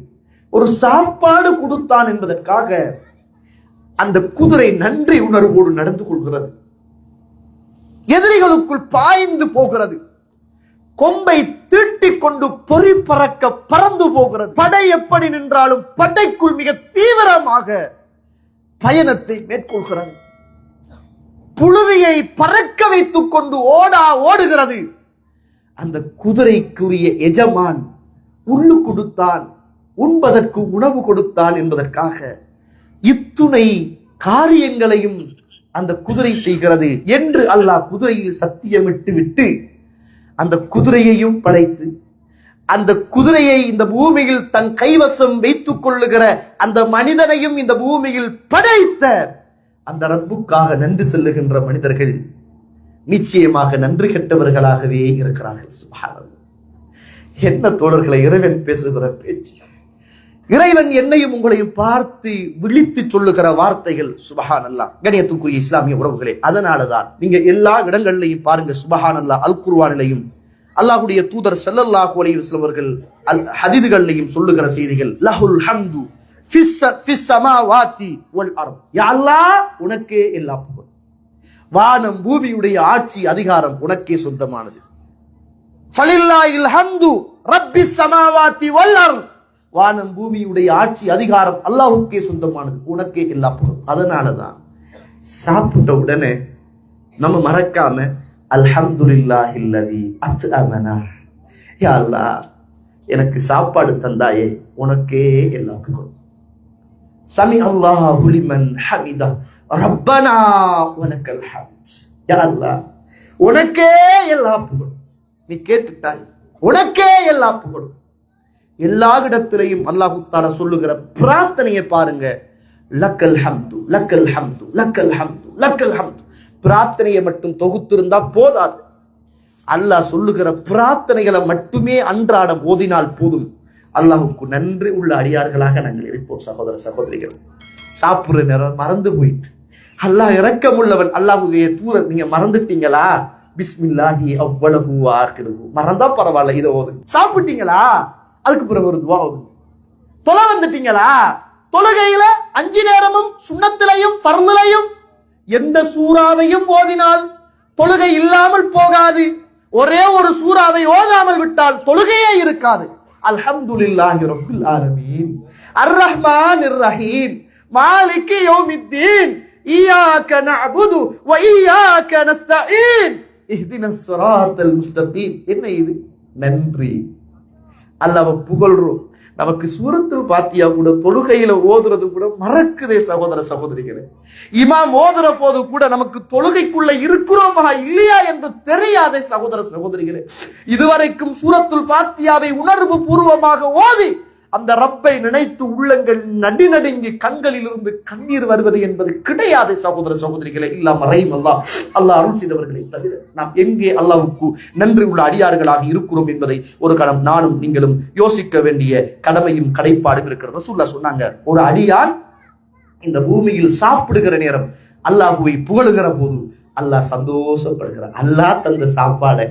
ஒரு சாப்பாடு கொடுத்தான் என்பதற்காக அந்த குதிரை நன்றி உணர்வோடு நடந்து கொள்கிறது. எதிரிகளுக்குள் பாய்ந்து போகிறது, கொம்பை தீட்டிக் கொண்டு பொறி பறக்க பறந்து போகிறது. படை எப்படி நின்றாலும் படைக்குள் மிக தீவிரமாக பயணத்தை மேற்கொள்கிறது. புழுதியை பறக்க வைத்துக் கொண்டு ஓடுகிறது. அந்த குதிரைக்குரிய எஜமான் உள்ளு கொடுத்தான், உண்பதற்கு உணவு கொடுத்தான் என்பதற்காக இத்துணை காரியங்களையும் அந்த குதிரை செய்கிறது என்று அல்லாஹ் குதிரையில் சத்தியமிட்டு விட்டு அந்த குதிரையையும் படைத்து அந்த குதிரையை இந்த பூமியில் தன் கைவசம் வைத்துக் கொள்ளுகிற அந்த மனிதனையும் இந்த பூமியில் படைத்த அந்த ரப்புக்காக நன்றி செல்லுகின்ற மனிதர்கள் நிச்சயமாக நன்றி கெட்டவர்களாகவே இருக்கிறார்கள். சுப்ஹானல்லாஹ். என்ன தோழர்களை இறைவன் பேசுகிற பேச்சு, இறைவன் என்னையும் உங்களையும் பார்த்து விழித்து சொல்லுகிற வார்த்தைகள். சுப்ஹானல்லாஹ். கணியத்துக்குரிய இஸ்லாமிய உறவுகளே, அதனாலதான் நீங்க எல்லா இடங்கள்லையும் பாருங்க, சுப்ஹானல்லாஹ், அல் குர்ஆனிலையும் அல்லாஹ்வுடைய தூதர் ஸல்லல்லாஹு அலைஹி வஸல்லம் அவர்கள் ஹதீதுகளிலும் சொல்லுகிற செய்திகள், லஹுல் ஹம்து ஃபிஸ் ஸமாவாதி வல் அர்த். யா அல்லாஹ், உனக்கே எல்லா புகழும், வானம் பூமியுடைய ஆட்சி அதிகாரம் உனக்கே சொந்தமானது. ஃபலில்லாஹில் ஹம்து ரப்பிஸ் ஸமாவாதி வல் அர்த். வானம் பூமியுடைய ஆட்சி அதிகாரம் அல்லாஹ்வுக்கே சொந்தமானது, உனக்கே எல்லா புகழும். அதனாலதான் சாப்பிட்ட உடனே நம்ம மறக்காம அல்ஹம்துலில்லாஹில்லதி அத்அமனா, யா அல்லாஹ் எனக்கு சாப்பாடு தந்தாயே உனக்கே எல்லா புகழும். சமி அல்லாஹு லிமன் ஹமிதா ரப்பனா வலக்கல் ஹம்த். யா அல்லாஹ் உனக்கே எல்லா புகழும். நீ கேட்டுட்டாய், உனக்கே எல்லா புகழும். எல்லா இடத்திலையும் அல்லாஹ் தஆலா சொல்லுகிற பிரார்த்தனையை பாருங்க, லக்கல் ஹம்து லக்கல் ஹம்து லக்கல் ஹம்து லக்கல் ஹம்து. பிரார்த்தனையை மட்டும் தொகுத்திருந்தா போதாது, அல்லாஹ் சொல்லுகிற பிரார்த்தனைகளை மட்டுமே அன்றாடம் ஓதினால் போதும். அல்லாஹுக்கு நன்றி உள்ள அடியார்களாக நாங்கள் இருப்போம். சகோதர சகோதரிகள், சாப்பிடுற நேரம் மறந்து போயிட்டு அல்லாஹ் இரக்கமுள்ளவன், அல்லாஹ்வுடைய தூதர் நீங்க மறந்துட்டீங்களா, பிஸ்மில்லாஹி அவ்வளஹு ஆகிருஹு, மறந்தா பரவாயில்ல, இதை ஓது. சாப்பிட்டீங்களா, அதுக்கு பிறகு ஒரு துவா ஓது. தொலை வந்துட்டீங்களா, தொழுகையில 5 நேரமும் சுன்னத்திலையும் ஃபர்லிலையும் எந்த சூறாவையும் ஓதினால் தொழுகை இல்லாமல் போகாது. ஒரே ஒரு சூறாவை ஓதாமல் விட்டால் தொழுகையே இருக்காது. அல்ஹம்துலில்லாஹி ரப்பில் ஆலமீன் அர்ரஹ்மானிர் ரஹீம் மாலிகி யௌமித்தீன் இய்யாக நஅபுது வ இய்யாக நஸ்தஈன் இஹ்தினஸ் ஸிராத்தல் முஸ்தகீம். என்ன இது? நன்றி. அல்லாஹ்வை புகழ்றோம். நமக்கு சூரத்துல் ஃபாத்திஹா கூட தொழுகையில ஓதுறது கூட மறக்குதே சகோதர சகோதரிகளே. இமாம் ஓதுற போது கூட நமக்கு தொழுகைக்குள்ள இருக்கிறோமா இல்லையா என்று தெரியாதே சகோதர சகோதரிகளே. இதுவரைக்கும் சூரத்துல் ஃபாத்திஹாவை உணர்வு பூர்வமாக ஓதி அந்த ரப்பை நினைத்து உள்ளங்கள் நடுநடுங்கி கண்களில் இருந்து கண்ணீர் வருவது என்பது கிடையாது சகோதர சகோதரிகளே. இல்லாம ரஹீம் அல்லாஹ் அருள் செய்தவர்களை தவிர நாம் எங்கே அல்லாஹ்வுக்கு நன்றி உள்ள அடியார்களாக இருக்கிறோம் என்பதை ஒரு கணம் நானும் நீங்களும் யோசிக்க வேண்டிய கடமையும் கடைப்பாடும் இருக்கிறது. ரசூலுல்லாஹ் சொன்னாங்க, ஒரு அடியான் இந்த பூமியில் சாப்பிடுகிற நேரம் அல்லாஹ்வை புகழுகிற போது அல்லாஹ் சந்தோஷப்படுகிறார். அல்லாஹ் தந்த சாப்பாடை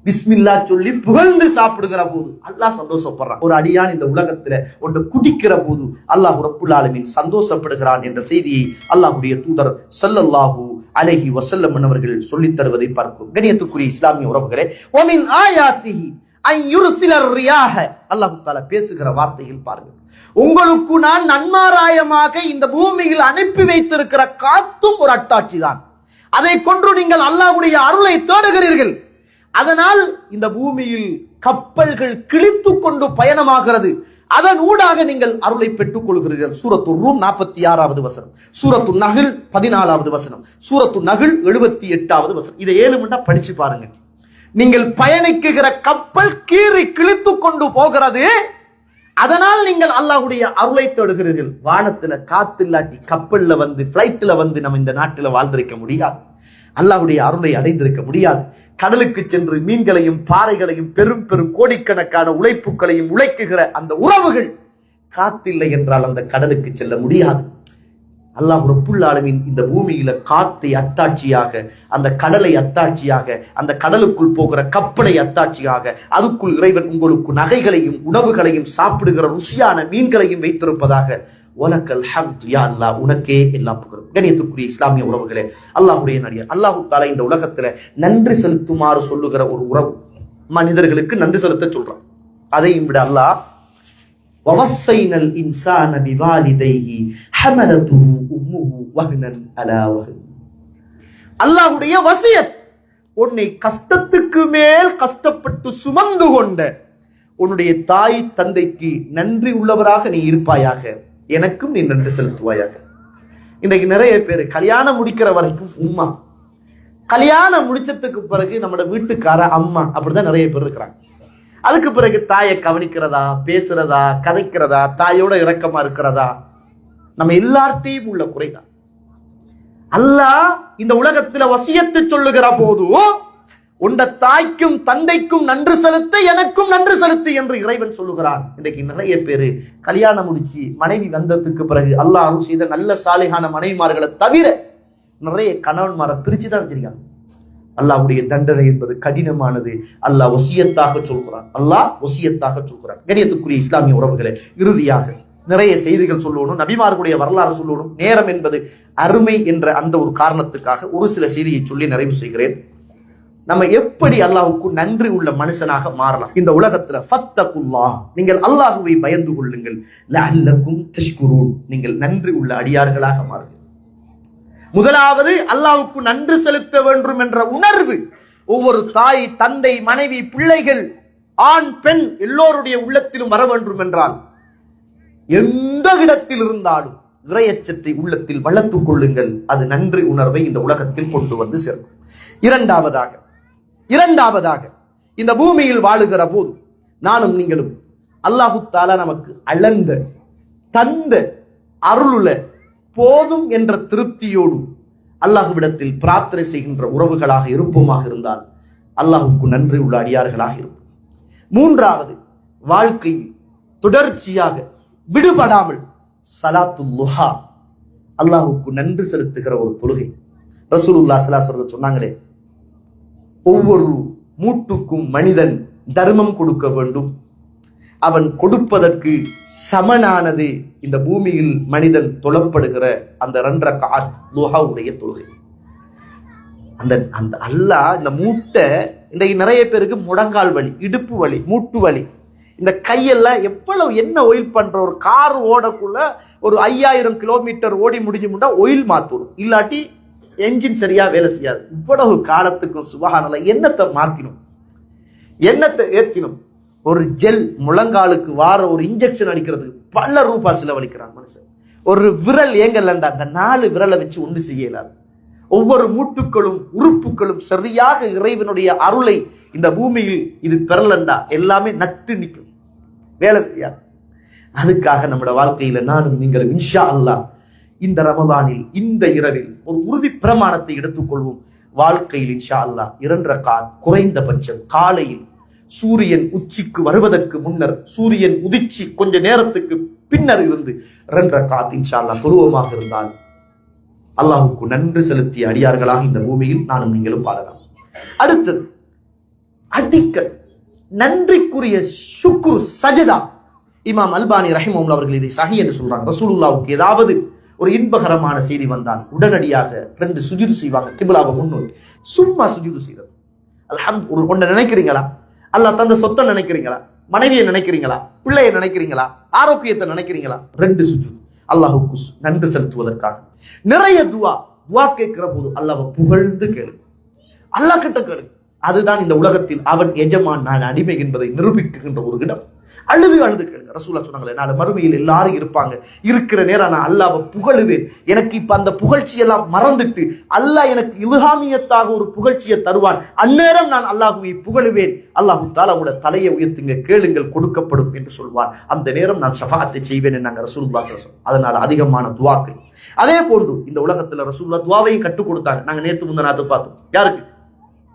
பிஸ்மில்லா சொல்லி புகழ்ந்து சாப்பிடுகிற போது அல்லாஹ் சந்தோஷப்படுறான். ஒரு அடியான் இந்த உலகத்துல ஒன்று குடிக்கிற போது அல்லாஹ் ரப்புல் ஆலமீன் சந்தோஷப்படுகிறான் என்ற செய்தியை அல்லாஹ்வுடைய தூதர் ஸல்லல்லாஹு அலைஹி வஸல்லம் அவர்கள் சொல்லித் தருவதை பார்க்கிறோம். கண்ணியத்துக்குரிய இஸ்லாமிய உறவுகளே, வமின் ஆயாத்திஹி அன் யுர்சிலர் ரியாஹ, அல்லாஹ் தஆலா பேசுகிற வார்த்தையில் பாருங்கள், உங்களுக்கு நான் நன்மாராயமாக இந்த பூமியில் அனுப்பி வைத்திருக்கிற காத்தும் ஒரு அட்டாட்சி தான். அதை கொண்டு நீங்கள் அல்லாஹ்வுடைய அருளை தேடுகிறீர்கள். அதனால் இந்த பூமியில் கப்பல்கள் கிழித்து கொண்டு பயணமாகிறது. அதன் ஊடாக நீங்கள் அருளை பெற்றுக் கொள்கிறீர்கள். சூரத்து ரூம் 46வது வசனம், சூரத்து நஹ்ல் 14வது வசனம், சூரத்து நஹ்ல் 78வது வசனம். இதை 7 மினிட்டா படிச்சு பாருங்க. நீங்கள் பயணிக்குகிற கப்பல் கீறி கிழித்து கொண்டு போகிறது. அதனால் நீங்கள் அல்லாஹ்வுடைய அருளை தேடுகிறீர்கள். வானத்துல காத்து இல்லாட்டி கப்பல்ல வந்து பிளைட்ல வந்து நம்ம இந்த நாட்டில் வாழ்ந்திருக்க முடியாது. அல்லாஹ்வுடைய அருளை அடைந்திருக்க முடியாது. கடலுக்கு சென்று மீன்களையும் பாறைகளையும் பெரும் பெரும் கோடிக்கணக்கான உழைப்புகளையும் உழைக்குகிற அந்த உறவுகள் காத்தில்லை என்றால் அந்த கடலுக்கு செல்ல முடியாது. அல்லாஹ் ரப்புல் ஆலமீன் இந்த பூமியில காத்தை அத்தாட்சியாக, அந்த கடலை அத்தாட்சியாக, அந்த கடலுக்குள் போகிற கப்பலை அத்தாட்சியாக, அதுக்குள் இறைவன் உங்களுக்கு நகைகளையும் உணவுகளையும் சாப்பிடுகிற ருசியான மீன்களையும் வைத்திருப்பதாக. வலக்கல் ஹம்த், யா அல்லாஹ் உனக்கே எல்லா புகழும். கண்ணியத்துக்குரிய இஸ்லாமிய உறவுகளே, அல்லாஹ்வுடைய நடிகர் அல்லாஹ் தஆலா இந்த உலகத்துல நன்றி செலுத்துமாறு சொல்லுகிற ஒரு உறவு, மனிதர்களுக்கு நன்றி செலுத்த சொல்றான். அதையும் விட அல்லாஹ் வவஸ்ஸைனல் இன்சான பிவாலிதைஹி ஹமலத்துஹு உம்முஹு வஹ்னன் அலா வஹ்ன். அல்லாஹ்வுடைய வசியத், உன்னை கஷ்டத்துக்கு மேல் கஷ்டப்பட்டு சுமந்து கொண்ட உன்னுடைய தாய் தந்தைக்கு நன்றி உள்ளவராக நீ இருப்பாயாக, எனக்கும் நீ நன்றி செலுத்துவாயாக. இன்னைக்கு நிறைய பேர் கல்யாணம் முடிக்கிற வரைக்கும் உம்மா, கல்யாணம் முடிச்சதுக்கு பிறகு நம்மளோட வீட்டுக்கார அம்மா, அப்படிதான் நிறைய பேர் இருக்கிறாங்க. அதுக்கு பிறகு தாயை கவனிக்கிறதா, பேசுறதா, கதைக்கிறதா, தாயோட இரக்கமா இருக்கிறதா, நம்ம எல்லார்ட்டையும் உள்ள குறைதான். அல்லாஹ் இந்த உலகத்துல வசியத்து சொல்லுகிற போது உண்ட தாய்க்கும் தந்தைக்கும் நன்றி செலுத்த எனக்கும் நன்றி செலுத்து என்று இறைவன் சொல்லுகிறான். இன்றைக்கு நிறைய பேரு கல்யாணம் முடிச்சு மனைவி வந்ததுக்கு பிறகு அல்லாஹ் அருள் செய்த நல்ல சாலிகான மனைவிமார்களை தவிர நிறைய கணவன்மாரை பிரிச்சுதான் வச்சிருக்காங்க. அல்லாஹ்வுடைய தண்டனை என்பது கடினமானது. அல்லாஹ் வசியத்தாக சொல்கிறான். அல்லாஹ் வசியத்தாக சொல்கிறான். கண்ணியத்துக்குரிய இஸ்லாமிய உறவுகளே, இறுதியாக நிறைய செய்திகள் சொல்லணும், நபிமார்களுடைய வரலாறு சொல்லணும். நேரம் என்பது அருமை என்ற அந்த ஒரு காரணத்துக்காக ஒரு சில செய்தியை சொல்லி நிறைவு செய்கிறேன். நம்ம எப்படி அல்லாஹ்வுக்கு நன்றி உள்ள மனுஷனாக மாறலாம் இந்த உலகத்துல? ஃபத்தகுல்லாஹ், நீங்கள் அல்லாஹ்வை பயந்து கொள்ளுங்கள். லஅல்லகும் தஷ்குரூன், நீங்கள் நன்றி உள்ள அடியார்களாக மாறுங்கள். முதலாவது அல்லாஹ்வுக்கு நன்றி செலுத்த வேண்டும் என்ற உணர்வு ஒவ்வொரு தாய், தந்தை, மனைவி, பிள்ளைகள், ஆண், பெண் எல்லோருடைய உள்ளத்திலும் வர வேண்டும் என்றால் எந்த இடத்தில் இருந்தாலும் இறையச்சத்தை உள்ளத்தில் வளர்த்துக் கொள்ளுங்கள். அது நன்றி உணர்வை இந்த உலகத்தில் கொண்டு வந்து சேர்க்கும். இரண்டாவதாக இந்த பூமியில் வாழுகிற போது நானும் நீங்களும் அல்லாஹு தஆலா நமக்கு அளந்த தந்த அருளுல போதும் என்ற திருப்தியோடு அல்லாஹ்விடத்தில் பிரார்த்தனை செய்கின்ற உறவுகளாக இருப்போமாக இருந்தால் அல்லாஹ்வுக்கு நன்றி உள்ள அடியார்களாக இருப்போம். மூன்றாவது, வாழ்க்கையில் தொடர்ச்சியாக விடுபடாமல் ஸலாத்துல் லுஹா, அல்லாஹ்வுக்கு நன்றி செலுத்துகிற ஒரு தொழுகை. ரசூலுல்லாஹ் ஸல்லல்லாஹு அலைஹி வஸல்லம் சொன்னாங்களே, ஒவ்வொரு மூட்டுக்கும் மனிதன் தர்மம் கொடுக்க வேண்டும். அவன் கொடுப்பதற்கு சமனானது இந்த பூமியில் மனிதன் தொழப்படுகிற அந்த 2 ரக்அத் லுஹாவுடைய தொழுகை. அந்த அந்த அல்லாஹ் இந்த மூட்டை, இன்றைக்கு நிறைய பேருக்கு முழங்கால் வலி, இடுப்பு வலி, மூட்டு வலி, இந்த கையெல்லாம் எவ்வளவு என்ன ஒயில் பண்ற, ஒரு கார் ஓடக்குள்ள ஒரு 5000 கிலோமீட்டர் ஓடி முடிஞ்சுமுண்டா ஒயில் மாத்தணும், இல்லாட்டி என்ஜின் சரியா வேலை செய்யாது. இவ்வளவு காலத்துக்கும் சுபஹானல்லாஹ் என்னத்தை மாத்தினோம், என்னத்தை ஏத்தினோம். ஒரு ஜெல் முழங்காலுக்கு வார ஒரு இன்ஜெக்ஷன் அடிக்கிறதுக்கு பல ரூபாய் செலவழிக்கிறான் மனுஷன். ஒரு விரல் ஏங்கலண்டா அந்த 4 விரலை வச்சு ஒன்று செய்யலாது. ஒவ்வொரு மூட்டுக்களும் உறுப்புகளும் சரியாக இறைவனுடைய அருளை இந்த பூமியில் இது பெறலண்டா எல்லாமே நட்டு நிற்கும், வேலை செய்யாது. அதுக்காக நம்முடைய வாழ்க்கையில நானும் நீங்களும் இன்ஷா அல்லாஹ் இந்த ரமதானில் இந்த இரவில் ஒரு உறுதி பிரமாணத்தை எடுத்துக்கொள்வோம். வாழ்க்கையில் இன்ஷா அல்லாஹ் 2 ரக்அத் குறைந்தபட்சம் காலையில் சூரியன் உச்சிக்கு வருவதற்கு முன்னர், சூரியன் உதிச்சி கொஞ்ச நேரத்துக்கு பின்னர் இருந்து 2 ரக்அத் இன்ஷா அல்லாஹ் தொழுவோமாக இருந்தால் அல்லாஹ்வுக்கு நன்றி செலுத்திய அடியார்களாக இந்த பூமியில் நானும் நீங்களும் வாழலாம். அடுத்தது அடிக்கல் நன்றிக்குரிய ஷுக்ர் சஜதா. இமாம் அல்பானி ரஹிமஹுல்லாஹ் அவர்கள் இதை சஹீஹ் என்று சொல்றாங்க. ரசூலுல்லாஹ்வுக்கு ஏதாவது ஒரு இன்பகரமான செய்தி வந்தால் உடனடியாக 2 சுஜூது செய்வாங்க, கிப்லாவை முன்னோக்கி. சும்மா சுஜூது செய்வது. அல்ஹம்துலில்லாஹ். ஒன்றை நினைக்கிறீங்களா? அல்லாஹ் தந்த சொத்தை நினைக்கிறீங்களா? மனைவியை நினைக்கிறீங்களா? பிள்ளையை நினைக்கிறீங்களா? ஆரோக்கியத்தை நினைக்கிறீங்களா? 2 சுஜூது அல்லாஹ்வுக்கு நன்றி செலுத்துவதற்காக. நிறைய துஆ கேட்கிற போது அல்லாஹ்வை புகழ்ந்து கேளு, அல்லாஹ் கிட்ட கேளு. அதுதான் இந்த உலகத்தில் அவன் எஜமான், நான் அடிமை என்பதை நிரூபிக்கின்ற ஒரு இடம். அழுது கேளுங்க. ரசூலுல்லாஹ் சொன்னாங்களே, நாளை மறுமையில் எல்லாரும் இருப்பாங்க, இருக்கிற நேரம் நான் அல்லாஹ்வை புகழுவேன். எனக்கு இப்ப அந்த புகழ்ச்சி எல்லாம் மறந்துட்டு அல்லாஹ் எனக்கு இல்ஹாமியத்தாக ஒரு புகழ்ச்சியை தருவான். அந்நேரம் நான் அல்லாஹ்வை புகழுவேன். அல்லாஹ் தஆலா உங்களோட தலையை உயர்த்துங்க, கேளுங்கள் கொடுக்கப்படும் என்று சொல்வான். அந்த நேரம் நான் ஷஃபாஅத்தை செய்வேன் என்னாங்க ரசூலுல்லாஹ் ஸல்லல்லாஹு அலைஹி வஸல்லம். அதனால அதிகமான துஆக்கள். அதே போன்று இந்த உலகத்துல ரசூலுல்லாஹ் துஆவையும் கற்றுக் கொடுத்தாங்க. நாங்க நேத்து முந்தநாத்து பார்த்தோம். யாருக்கு?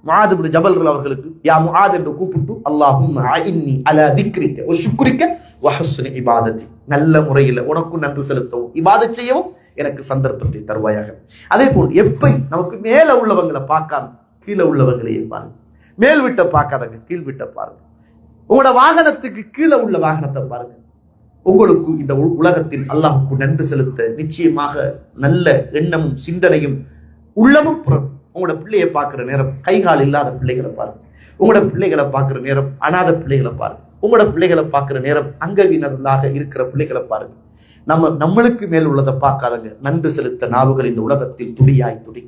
முஆத் இப்னு ஜபல் அவர்களுக்கு. யா முஆத் என்று கூப்பிட்டு, அல்லாஹும்ம அஇன்னி அலா திக்ரிக வ ஷுக்ரிக வ ஹுஸ்னி இபாதத்தி, நல்ல முறையில் உனக்கு நன்றி செலுத்தவும் இபாதத் செய்யவும் எனக்கு சந்தர்ப்பத்தை தருவாயாக. அதே போல் எப்ப நமக்கு மேல உள்ளவங்களை பார்க்காம கீழே உள்ளவங்களையே பாருங்க. மேல் விட்ட பார்க்காதங்க, கீழ் விட்ட பாருங்க. உங்களோட வாகனத்துக்கு கீழே உள்ள வாகனத்தை பாருங்க. உங்களுக்கு இந்த உலகத்தில் அல்லாஹ்வுக்கு நன்றி செலுத்த நிச்சயமாக நல்ல எண்ணமும் சிந்தனையும் உள்ளமும் புறம். உங்களோட பிள்ளையை பார்க்கிற நேரம் கைகால் இல்லாத பிள்ளைகளை பாருங்க. உங்களோட பிள்ளைகளை பார்க்கிற நேரம் அநாத பிள்ளைகளை பாருங்க. உங்களோட பிள்ளைகளை பார்க்கிற நேரம் அங்கவீனர்களாக இருக்கிற பிள்ளைகளை பாருங்க. நம்மளுக்கு மேல் உள்ளதை பார்க்காதங்க. நன்றி செலுத்த நாவுகள் இந்த உலகத்தில் துடியாய் துடி.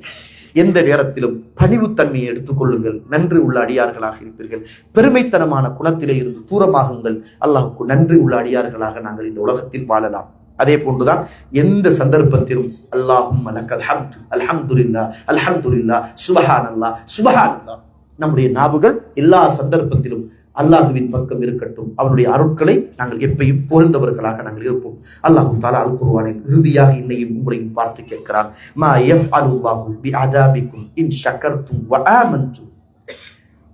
எந்த நேரத்திலும் பணிவுத்தன்மையை எடுத்துக்கொள்ளுங்கள். நன்றி உள்ள அடியார்களாக இருப்பீர்கள். பெருமைத்தனமான குணத்திலே இருந்து தூரமாகுங்கள். அல்லாஹ்வுக்கு நன்றி உள்ள அடியார்களாக நாங்கள் இந்த உலகத்தில் வாழலாம். அதே போன்றுதான் எந்த சந்தர்ப்பத்திலும் அல்லாஹும்ம லக்கல் ஹம்து, அல்ஹம்துலில்லாஹ், அல்ஹம்துலில்லாஹ், சுப்ஹானல்லாஹ், சுப்ஹானல்லாஹ். நம்முடைய நாவுகள் எல்லா சந்தர்ப்பத்திலும் அல்லாஹுவின் பக்கம் இருக்கட்டும். அவனுடைய அருட்களை நாங்கள் எப்பயும் புகழ்ந்தவர்களாக நாங்கள் இருப்போம். அல்லாஹு தஆலா அல் குர்ஆனில் இறுதியாக இன்னையும் உங்களையும் பார்த்து கேட்கிறான், மா யஃஅலுல்லாஹு பிஅதாபிக்கும் இன் ஷக்கர்தும் வ ஆமன்தும்.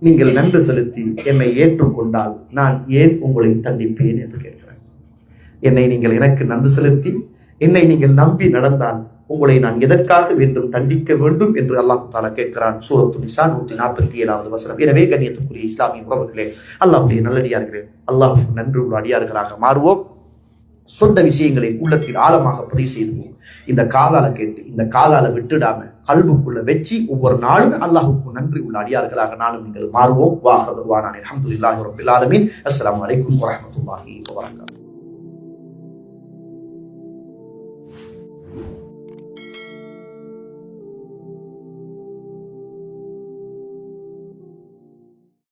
நீங்கள் நன்றி செலுத்தி என்னை ஏற்றுக்கொண்டால் நான் ஏன் உங்களை தண்டிப்பேன் என்று கேட்கிறேன். என்னை நீங்கள் எனக்கு நன்றி செலுத்தி என்னை நீங்கள் நம்பி நடந்தால் உங்களை நான் எதற்காக வேண்டும் தண்டிக்க வேண்டும் என்று அல்லாஹ் தஆலா கேட்கிறான். சூரத்து நிசா 147வது வசனம். எனவே கண்ணியத்துக்குரிய இஸ்லாமிய உறவுகளே, அல்லாஹ்வுடைய நல்லடியார்களே, அல்லாஹ்வுக்கு நன்றி உள்ள அடியார்களாக மாறுவோம். சொந்த விஷயங்களை உள்ளத்தில் ஆழமாக பதிவு செய்துவோம். இந்த காதால கேட்டு இந்த காதால விட்டுடாம கல்புக்குள்ள வச்சு ஒவ்வொரு நாளும் அல்லாஹ்வுக்கு நன்றி உள்ள அடியார்களாக நானும் நீங்கள் மாறுவோம். வாஹதுவானான் அல்ஹம்துலில்லாஹி ரப்பில் ஆலமீன். அஸ்ஸலாமு அலைக்கும் வரஹ்மத்துல்லாஹி வபரகாத்துஹு.